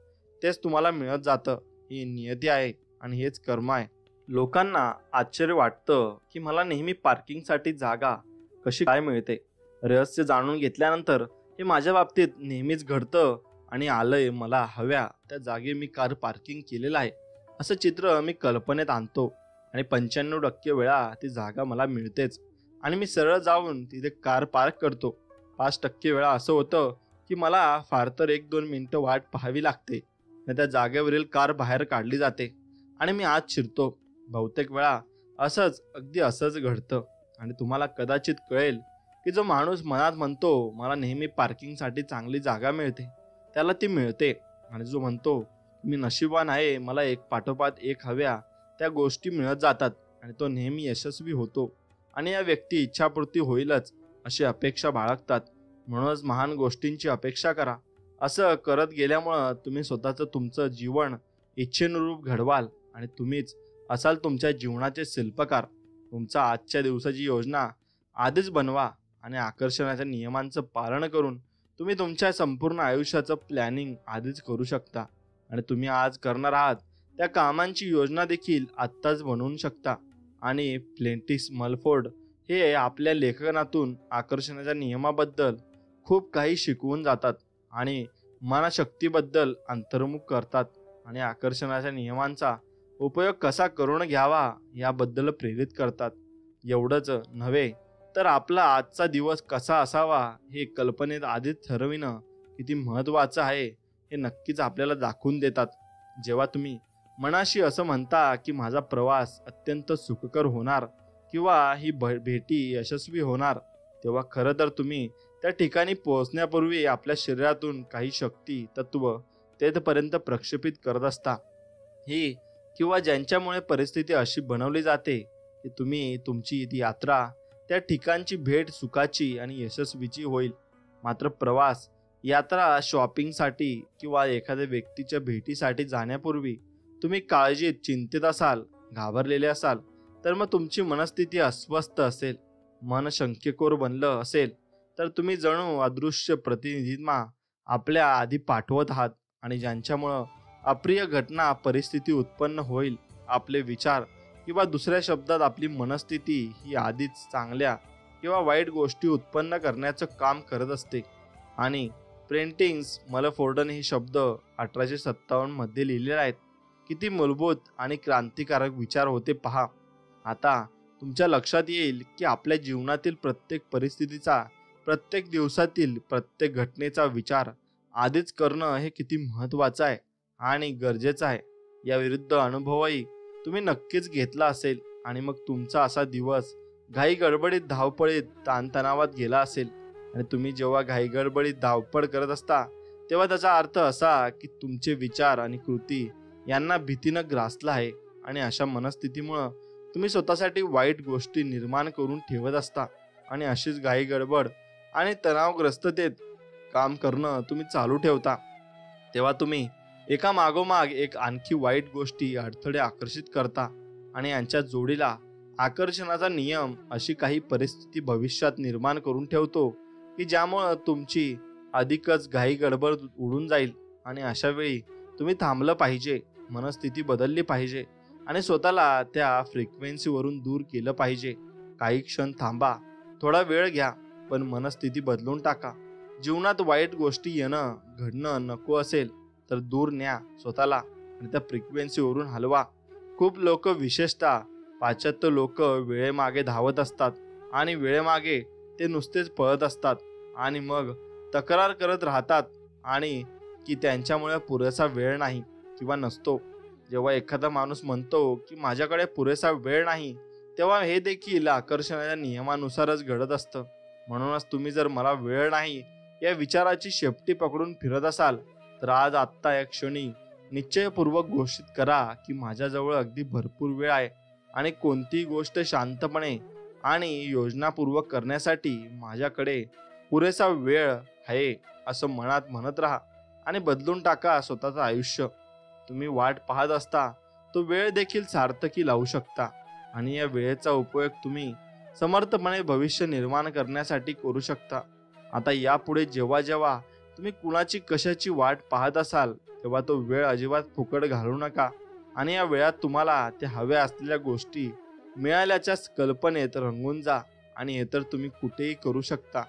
तेच तुम्हाला मिळत जातं. ही नियती आहे आणि हेच कर्म आहे. लोकांना आश्चर्य वाटतं की मला नेहमी पार्किंगसाठी जागा कशी काय मिळते. रहस्य जाणून घेतल्यानंतर हे माझ्या बाबतीत नेहमीच घडतं आणि आलंय मला हव्या त्या जागी मी कार पार्किंग केलेलं आहे असं चित्र मी कल्पनेत आणतो आणि 95% वेळा ती जागा मला मिळतेच आणि मी सरळ जाऊन तिथे कार पार्क करतो. 5% वेळा असं होतं की मला फार तर 1-2 मिनिटं वाट पाहावी लागते आणि त्या जागेवरील कार बाहेर काढली जाते आणि मी आत शिरतो. बहुतेक वेळा अगदी असंच घडतं. आणि तुम्हाला कदाचित कळेल की जो माणूस मनात म्हणतो मला नेहमी पार्किंगसाठी चांगली जागा मिळते त्याला ती मिळते. आणि जो म्हणतो मी नशीबवान आहे मला एक पाठोपाठ एक हव्या त्या गोष्टी मिळत जातात आणि तो नेहमी यशस्वी होतो. आणि या व्यक्ती इच्छापूर्ती होईलच अशी अपेक्षा बाळगतात. म्हणूनच महान गोष्टींची अपेक्षा करा. असं करत गेल्यामुळं तुम्ही तुमचं जीवन इच्छेनुरूप घडवाल आणि तुम्हीच असाल तुमच्या जीवनाचे शिल्पकार. तुमचा आजच्या दिवसाची योजना आधीच बनवा आणि आकर्षणाच्या नियमांचं पालन करून तुम्ही तुमच्या संपूर्ण आयुष्याचं प्लॅनिंग आधीच करू शकता. आणि तुम्ही आज करणार आहात त्या कामांची योजना देखील आत्ताच बनवू शकता. आणि प्लेंटिस मलफोर्ड हे आपल्या लेखनातून आकर्षणाच्या नियमाबद्दल खूप काही शिकवून जातात आणि मनशक्तीबद्दल अंतर्मुख करतात आणि आकर्षणाच्या नियमांचा उपयोग कसा करून घ्यावा याबद्दल प्रेरित करतात. एवढंच नव्हे तर आपला आजचा दिवस कसा असावा हे कल्पनेत आधीच ठरविणं किती महत्त्वाचं आहे हे नक्कीच आपल्याला दाखवून देतात. जेव्हा तुम्ही मनाशी असं म्हणता की माझा प्रवास अत्यंत सुखकर होणार किंवा ही भेटी यशस्वी होणार, तेव्हा खरं तर तुम्ही त्या ठिकाणी पोहोचण्यापूर्वी आपल्या शरीरातून काही शक्ती तत्व तेथपर्यंत प्रक्षेपित करत असता. ही किंवा ज्यांच्यामुळे परिस्थिती अशी बनवली जाते की तुमची ती यात्रा त्या ठिकाणची भेट सुखाची आणि यशस्वीची होईल. मात्र प्रवास यात्रा शॉपिंगसाठी किंवा एखाद्या व्यक्तीच्या भेटीसाठी जाण्यापूर्वी तुम्ही काळजीत चिंतित असाल, घाबरलेले असाल तर मग तुमची मनस्थिती अस्वस्थ असेल. मन शंकेकोर बनलं असेल तर तुम्ही जणू अदृश्य प्रतिनिधींना आपल्या आधी पाठवत आहात आणि ज्यांच्यामुळं अप्रिय घटना परिस्थिती उत्पन्न होईल. आपले विचार किंवा दुसऱ्या शब्दात आपली मनस्थिती ही आधीच चांगल्या किंवा वाईट गोष्टी उत्पन्न करण्याचं काम करत असते. आणि प्रेंटिंग्स मलफोर्डन हे शब्द 1857 मध्ये लिहिलेले आहेत. किती मूलभूत आणि क्रांतिकारक विचार होते पहा. आता तुमच्या लक्षात येईल की आपल्या जीवनातील प्रत्येक परिस्थितीचा, प्रत्येक दिवसातील प्रत्येक घटनेचा विचार आधीच करणं हे किती महत्त्वाचं आहे आणि गरजेचं आहे. या विरुद्ध अनुभवही तुम्ही नक्कीच घेतला असेल. आणि मग तुमचा असा दिवस घाई गडबडीत धावपळीत ताणतणावात गेला असेल. आणि तुम्ही जेव्हा घाई गडबडीत धावपळ करत असता तेव्हा त्याचा अर्थ असा की तुमचे विचार आणि कृती यांना भीतीनं ग्रासला आहे. आणि अशा मनस्थितीमुळं तुम्ही स्वतःसाठी वाईट गोष्टी निर्माण करून ठेवत असता. आणि अशीच घाई गडबड आणि तणावग्रस्ततेत काम करणं तुम्ही चालू ठेवता. तेव्हा तुम्ही एका मागोमाग एक आणखी वाईट गोष्टी अडथळे आकर्षित करता. आणि यांच्या जोडीला आकर्षणाचा नियम अशी काही परिस्थिती भविष्यात निर्माण करून ठेवतो की ज्यामुळं तुमची अधिकच घाई गडबड उडून जाईल. आणि अशा वेळी तुम्ही थांबलं पाहिजे, मनस्थिती बदलली पाहिजे आणि स्वतःला त्या फ्रिक्वेन्सीवरून दूर केलं पाहिजे. काही क्षण थांबा, थोडा वेळ घ्या, पण मनस्थिती बदलून टाका. जीवनात वाईट गोष्टी येणं घडणं नको असेल तर दूर न्या स्वतःला आणि त्या फ्रिक्वेन्सीवरून हलवा. खूप लोक, विशेषतः पाश्चात्य लोक, वेळेमागे धावत असतात आणि वेळेमागे ते नुसतेच पळत असतात आणि मग तक्रार करत राहतात आणि की त्यांच्यामुळे पुरेसा वेळ नाही किंवा नसतो. जेव्हा एखादा माणूस म्हणतो की माझ्याकडे पुरेसा वेळ नाही तेव्हा हे देखील आकर्षणाच्या नियमानुसारच घडत असतं. म्हणूनच तुम्ही जर मला वेळ नाही या विचाराची शेपटी पकडून फिरत असाल तर आज आत्ता या क्षणी निश्चयपूर्वक घोषित करा की माझ्याजवळ अगदी भरपूर वेळ आहे आणि कोणतीही गोष्ट शांतपणे आणि योजनापूर्वक करण्यासाठी माझ्याकडे पुरेसा वेळ आहे असं मनात म्हणत राहा आणि बदलून टाका स्वतःचं आयुष्य. तुम्ही वाट पाहत असता तो वेळ देखील सार्थकी लावू शकता आणि या वेळेचा उपयोग तुम्ही समर्थपणे भविष्य निर्माण करण्यासाठी करू शकता. आता यापुढे जेव्हा जेव्हा तुम्ही कुणाची कशाची वाट पाहत असाल तेव्हा तो वेळ अजिबात फुकट घालवू नका आणि या वेळात तुम्हाला त्या हव्या असलेल्या गोष्टी मिळाल्याच्या कल्पनेत रंगून जा. आणि हे तर तुम्ही कुठेही करू शकता.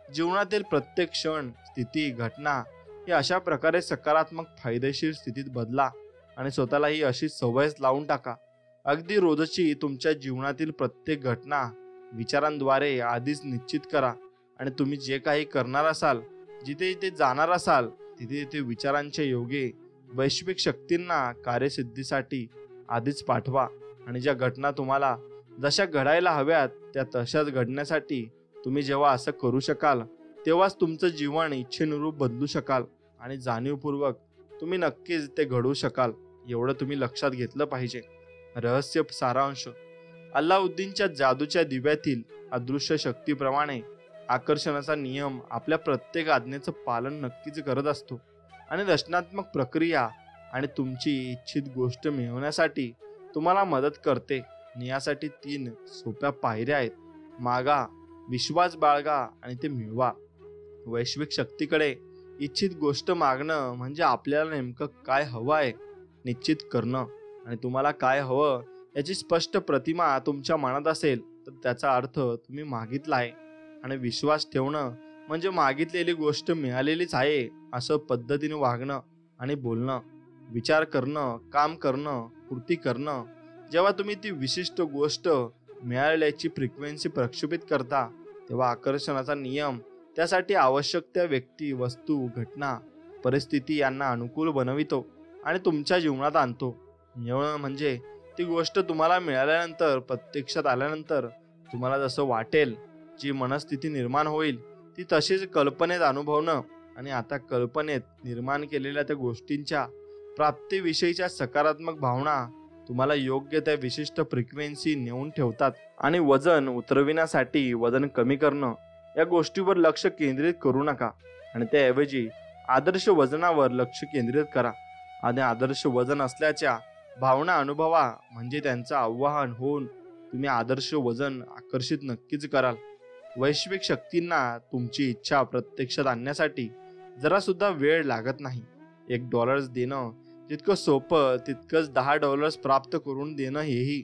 जीवनातील प्रत्येक क्षण, स्थिती, घटना ही अशा प्रकारे सकारात्मक फायदेशीर स्थितीत बदला आणि स्वतःला ही अशी सवयच लावून टाका. अगदी रोजची तुमच्या जीवनातील प्रत्येक घटना विचारांद्वारे आधीच निश्चित करा आणि तुम्ही जे काही करणार असाल, जिथे जिथे जाणार असाल तिथे तिथे विचारांच्या योगे वैश्विक शक्तींना कार्यसिद्धीसाठी आधीच पाठवा. आणि ज्या घटना तुम्हाला जशा घडायला हव्यात त्या तशाच घडण्यासाठी तुम्ही जेव्हा असं करू शकाल तेव्हाच तुमचं जीवन इच्छेनुरूप बदलू शकाल आणि जाणीवपूर्वक तुम्ही नक्कीच ते घडवू शकाल. एवढं तुम्ही लक्षात घेतलं पाहिजे. रहस्य सारांश: अल्लाउद्दीनच्या जादूच्या दिव्यातील अदृश्य शक्तीप्रमाणे आकर्षणाचा नियम आपल्या प्रत्येक आज्ञेचं पालन नक्कीच करत असतो आणि रचनात्मक प्रक्रिया आणि तुमची इच्छित गोष्ट मिळवण्यासाठी तुम्हाला मदत करते. आणि यासाठी 3 सोप्या पायऱ्या आहेत: मागा, विश्वास बाळगा आणि ते मिळवा. वैश्विक शक्तीकडे इच्छित गोष्ट मागणं म्हणजे आपल्याला नेमकं काय हवं आहे निश्चित करणं. आणि तुम्हाला काय हवं याची स्पष्ट प्रतिमा तुमच्या मनात असेल तर त्याचा अर्थ तुम्ही मागितला आहे. आणि विश्वास ठेवणं म्हणजे मागितलेली गोष्ट मिळालेलीच आहे असं पद्धतीने वागणं आणि बोलणं, विचार करणं, काम करणं, कृती करणं. जेव्हा तुम्ही ती विशिष्ट गोष्ट मिळाल्याची फ्रिक्वेन्सी प्रक्षेपित करता तेव्हा आकर्षणाचा नियम त्यासाठी आवश्यक त्या व्यक्ती, वस्तू, घटना, परिस्थिती यांना अनुकूल बनवितो आणि तुमच्या जीवनात आणतो. मिळवणं म्हणजे ती गोष्ट तुम्हाला मिळाल्यानंतर, प्रत्यक्षात आल्यानंतर तुम्हाला जसं वाटेल, जी मनस्थिती निर्माण होईल ती तशीच कल्पनेत अनुभवणं आणि आता कल्पनेत निर्माण केलेल्या त्या गोष्टींच्या प्राप्तीविषयीच्या सकारात्मक भावना तुम्हाला योग्य त्या विशिष्ट फ्रिक्वेन्सी नेऊन ठेवतात. आणि वजन उतरविण्यासाठी वजन कमी करणं या गोष्टीवर लक्ष केंद्रित करू नका आणि त्याऐवजी आदर्श वजनावर लक्ष केंद्रित करा. आणि आदर्श वजन असल्याच्या भावना अनुभवा म्हणजे त्यांचं आवाहन होऊन तुम्ही आदर्श वजन आकर्षित नक्कीच कराल. वैश्विक शक्तींना तुमची इच्छा प्रत्यक्षात आणण्यासाठी जरा सुद्धा वेळ लागत नाही. $1 देणं जितकं सोपं तितकंच $10 प्राप्त करून देणं हेही.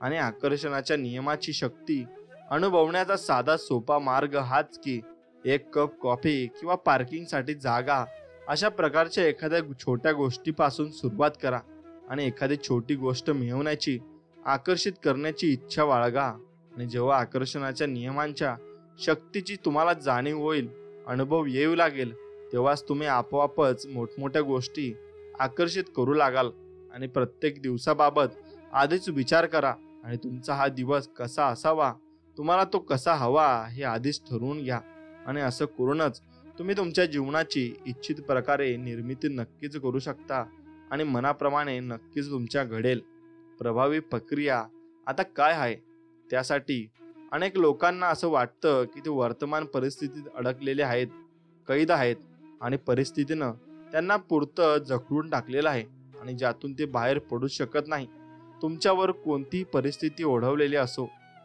आणि आकर्षणाच्या नियमाची शक्ती अनुभवण्याचा साधा सोपा मार्ग हाच की 1 कप कॉफी किंवा पार्किंगसाठी जागा अशा प्रकारच्या एखाद्या छोट्या गोष्टीपासून सुरुवात करा आणि एखादी छोटी गोष्ट मिळवण्याची, आकर्षित करण्याची इच्छा बाळगा. आणि जेव्हा आकर्षणाच्या नियमांच्या शक्तीची तुम्हाला जाणीव होईल, अनुभव येऊ लागेल तेव्हाच तुम्ही आपोआपच मोठमोठ्या गोष्टी आकर्षित करू लागाल. आणि प्रत्येक दिवसाबाबत आधीच विचार करा आणि तुमचा हा दिवस कसा असावा, तुम्हाला तो कसा हवा हे आधीच ठरवून घ्या. आणि असं करूनच तुम्ही तुमच्या जीवनाची इच्छित प्रकारे निर्मिती नक्कीच करू शकता आणि मनाप्रमाणे नक्कीच तुमच्या घडेल. प्रभावी प्रक्रिया आता काय आहे? त्यासाठी अनेक लोकांना असं वाटतं की ते वर्तमान परिस्थितीत अडकलेले आहेत, कैद आहेत आणि परिस्थितीनं त्यांना पुरतं जखडून टाकलेलं आहे आणि ज्यातून ते बाहेर पडू शकत नाही. तुमच्यावर कोणतीही परिस्थिती ओढवलेली असो,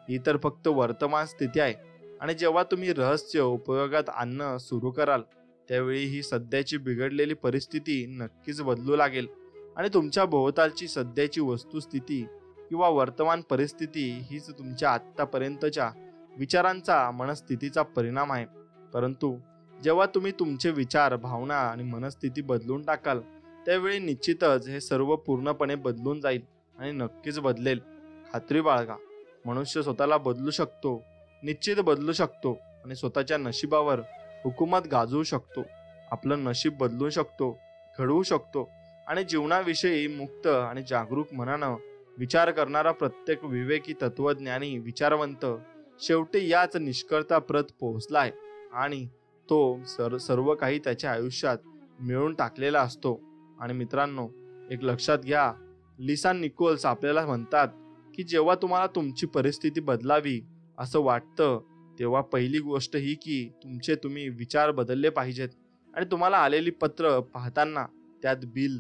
ही तर फक्त वर्तमान स्थिती आहे. आणि जेव्हा तुम्ही रहस्य उपयोगात आणणं सुरू कराल, त्यावेळी ही सध्याची बिघडलेली परिस्थिती नक्कीच बदलू लागेल आणि तुमच्या भोवतालची सध्याची वस्तुस्थिती किंवा वर्तमान परिस्थिती हीच तुमच्या आत्तापर्यंतच्या विचारांचा, मनस्थितीचा परिणाम आहे. परंतु जेव्हा तुम्ही तुमचे विचार, भावना आणि मनस्थिती बदलून टाकाल, त्यावेळी निश्चितच हे सर्व पूर्णपणे बदलून जाईल आणि नक्कीच बदलेल. खात्री बाळगा, मनुष्य स्वतःला बदलू शकतो, निश्चित बदलू शकतो आणि स्वतःच्या नशिबावर हुकूमत गाजवू शकतो. आपलं नशीब बदलू शकतो, घडवू शकतो आणि जीवनाविषयी मुक्त आणि जागरूक मनानं विचार करणारा प्रत्येक विवेकी, तत्वज्ञानी, विचारवंत शेवटी याच निष्कर्ताप्रत पोहोचला आहे आणि तो सर्व काही त्याच्या आयुष्यात मिळवून टाकलेला असतो. आणि मित्रांनो, एक लक्षात घ्या, लिसा निकोल्स आपल्याला म्हणतात की जेव्हा तुम्हाला तुमची परिस्थिती बदलावी असं वाटतं, तेव्हा पहिली गोष्ट ही की तुम्ही विचार बदलले पाहिजेत. आणि तुम्हाला आलेली पत्र पाहताना त्यात बिल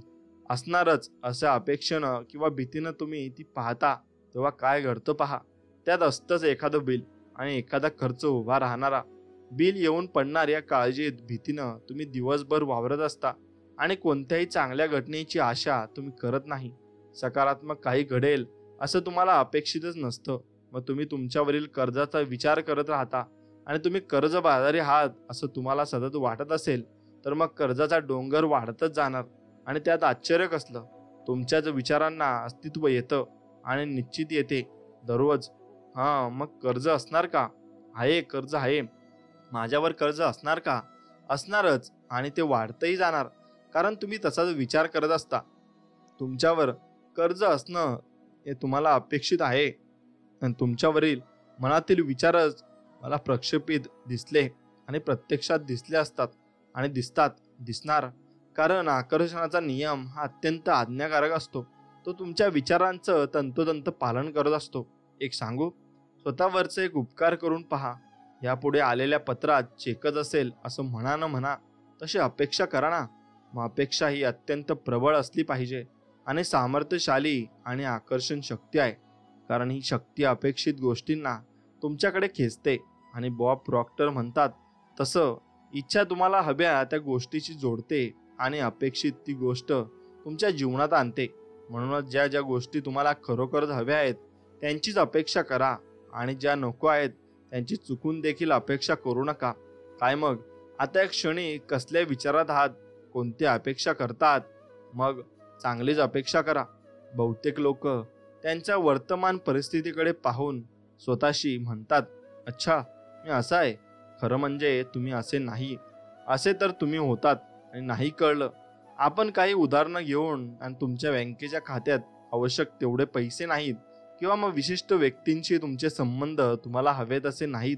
असणारच असं अपेक्षेनं किंवा भीतीनं तुम्ही ती पाहता, तेव्हा काय घडतं पहा. त्यात असतंच एखादं बिल आणि एखादा खर्च उभा राहणारा. बिल येऊन पडणार या काळजीत, भीतीनं तुम्ही दिवसभर वावरत असता आणि कोणत्याही चांगल्या घटनेची आशा तुम्ही करत नाही. सकारात्मक काही घडेल असं तुम्हाला अपेक्षितच नसतं. मग तुम्ही तुमच्यावरील कर्जाचा विचार करत राहता आणि तुम्ही कर्जबाजारी आहात असं तुम्हाला सतत वाटत असेल, तर मग कर्जाचा डोंगर वाढतच जाणार. आणि त्यात आश्चर्य कसलं? तुमच्याच विचारांना अस्तित्व येतं आणि निश्चित येते दररोज. मग कर्ज असणार का? आहे, कर्ज आहे. माझ्यावर कर्ज असणार का? असणारच आणि ते वाढतही जाणार, कारण तुम्ही तसाच विचार करत असता. तुमच्यावर कर्ज असणं हे तुम्हाला अपेक्षित आहे आणि तुमच्यावरील मनातील विचारच मला प्रक्षेपित दिसले आणि प्रत्यक्षात दिसले असतात आणि दिसणार. कारण आकर्षणाचा नियम हा अत्यंत आज्ञाकारक असतो. तो तुमच्या विचारांचं तंतोतंत पालन करत असतो. एक सांगू, स्वतःवरचं एक उपकार करून पहा. यापुढे आलेल्या पत्रात चेकच असेल असं म्हणा न म्हणा, तशी अपेक्षा करा ना. मग अपेक्षा ही अत्यंत प्रबळ असली पाहिजे आणि सामर्थ्यशाली आणि आकर्षण शक्ती आहे. कारण ही शक्ती अपेक्षित गोष्टींना तुमच्याकडे खेचते आणि बॉब प्रॉक्टर म्हणतात तसं, इच्छा तुम्हाला हव्या त्या गोष्टीशी जोडते आणि अपेक्षित ती गोष्ट तुमच्या जीवनात आणते. म्हणूनच ज्या ज्या गोष्टी तुम्हाला खरोखरच हव्या आहेत त्यांचीच अपेक्षा करा आणि ज्या नको आहेत त्यांची चुकून देखील अपेक्षा करू नका. काय मग, आता एक क्षणी कसल्या विचारात आहात? कोणत्या अपेक्षा करतात? मग चांगलीच अपेक्षा करा. बहुतेक लोक त्यांच्या वर्तमान परिस्थितीकडे पाहून स्वतःशी म्हणतात, अच्छा, मी असा आहे. खरं म्हणजे तुम्ही असे नाही. असे तर तुम्ही होतात आणि नाही कळलं. आपण काही उदाहरणं घेऊन, आणि तुमच्या बँकेच्या खात्यात आवश्यक तेवढे पैसे नाहीत, किंवा मग विशिष्ट व्यक्तींशी तुमचे संबंध तुम्हाला हवेत असे नाहीत,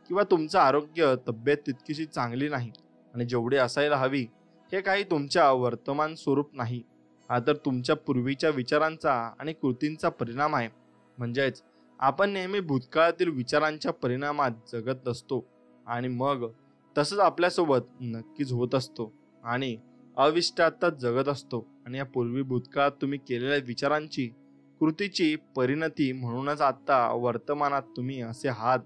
किंवा तुमचं आरोग्य, तब्येत तितकीशी चांगली नाही आणि जेवढे असायला हवी हे काही तुमच्या वर्तमान स्वरूप नाही. हा तर तुमच्या पूर्वीच्या विचारांचा आणि कृतींचा परिणाम आहे. म्हणजेच आपण नेहमी भूतकाळातील विचारांच्या परिणामात जगत असतो आणि मग तसंच आपल्यासोबत नक्कीच होत असतो आणि अविष्टातच जगत असतो. आणि या पूर्वी भूतकाळात तुम्ही केलेल्या विचारांची, कृतीची परिणती म्हणूनच आता वर्तमानात तुम्ही असे आहात.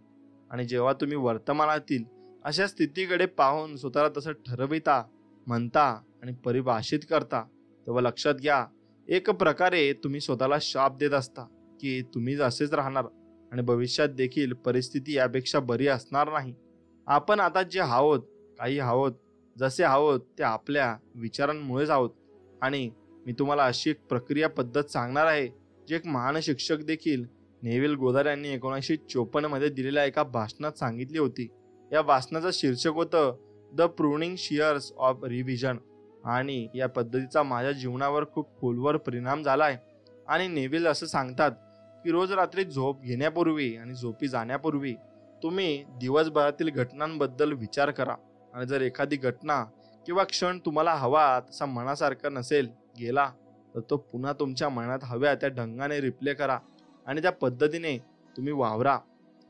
आणि जेव्हा तुम्ही वर्तमानातील अशा स्थितीकडे पाहून स्वतःला तसं ठरविता, म्हणता आणि परिभाषित करता, तेव्हा लक्षात घ्या, एक प्रकारे तुम्ही स्वतःला शाप देत असता की तुम्ही असेच राहणार आणि भविष्यात देखील परिस्थिती यापेक्षा बरी असणार नाही. आपण आता जे आहोत, काही आहोत, जसे आहोत ते आपल्या विचारांमुळेच आहोत. आणि मी तुम्हाला अशी एक प्रक्रिया पद्धत सांगणार आहे, जी एक महान शिक्षक देखील नेव्हिल गोदार यांनी 1954 मध्ये दिलेल्या एका भाषणात सांगितली होती. या भाषणाचं शीर्षक होतं द प्रूनिंग शियर्स ऑफ रिव्हिजन. आणि या पद्धतीचा माझ्या जीवनावर खूप खोलवर परिणाम झाला आहे. आणि नेव्हिल असं सांगतात, की रोज रात्री झोप घेण्यापूर्वी आणि झोपी जाण्यापूर्वी तुम्ही दिवसभरातील घटनांबद्दल विचार करा. आणि जर एखादी घटना किंवा क्षण तुम्हाला हवा तसा मनासारखा नसेल गेला, तर तो पुन्हा तुमच्या मनात हव्या त्या ढंगाने रिप्ले करा आणि त्या पद्धतीने तुम्ही वावरा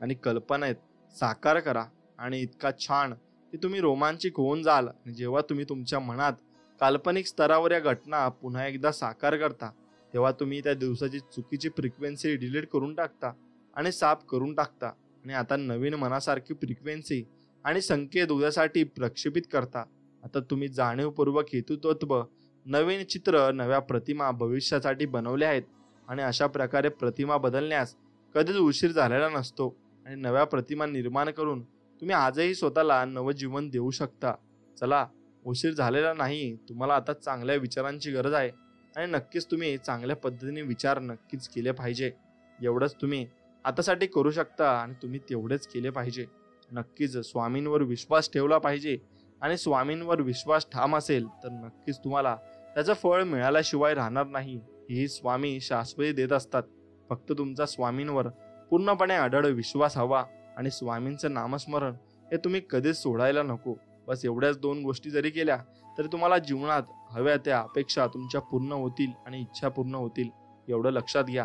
आणि कल्पनेत साकार करा. आणि इतका छान की तुम्ही रोमांचिक होऊन जाल. आणि जेव्हा तुम्ही तुमच्या मनात काल्पनिक स्तरावर या घटना पुन्हा एकदा साकार करता, तेव्हा तुम्ही त्या दिवसाची चुकीची फ्रिक्वेन्सी डिलीट करून टाकता आणि साफ करून टाकता. आणि आता नवीन मनासारखी फ्रिक्वेन्सी आणि संकेत उद्यासाठी प्रक्षेपित करता. आता तुम्ही जाणीवपूर्वक हेतुतत्व, नवीन चित्र, नव्या प्रतिमा भविष्यासाठी बनवल्या आहेत. आणि अशा प्रकारे प्रतिमा बदलण्यास कधीच उशीर झालेला नसतो. आणि नव्या प्रतिमा निर्माण करून तुम्ही आजही स्वतःला नवजीवन देऊ शकता. चला, उशीर झालेला नाही. तुम्हाला आता चांगल्या विचारांची गरज आहे आणि नक्कीच तुम्ही चांगल्या पद्धतीने विचार नक्कीच केले पाहिजे. एवढंच तुम्ही आतासाठी करू शकता आणि तुम्ही तेवढेच केले पाहिजे. नक्कीच स्वामींवर विश्वास ठेवला पाहिजे. आणि स्वामींवर विश्वास ठाम असेल तर नक्कीच तुम्हाला त्याचं फळ मिळाल्याशिवाय राहणार नाही. ही स्वामी शाश्वती देत असतात. फक्त तुमचा स्वामींवर पूर्णपणे अढळ विश्वास हवा. आणि स्वामींचं नामस्मरण हे तुम्ही कधीच सोडायला नको. बस एवढ्याच 2 गोष्टी जरी केल्या तरी तुम्हाला जीवनात हव्या त्या अपेक्षा तुमच्या पूर्ण होतील आणि इच्छा पूर्ण होतील. एवढं लक्षात घ्या.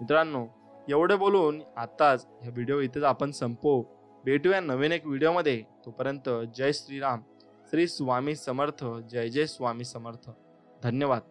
मित्रांनो, एवढे बोलून आताच हा व्हिडिओ इथेच आपण संपवू. भेटूया नवीन एक व्हिडिओमध्ये. तोपर्यंत जय श्रीराम. श्री स्वामी समर्थ. जय जय स्वामी समर्थ. धन्यवाद.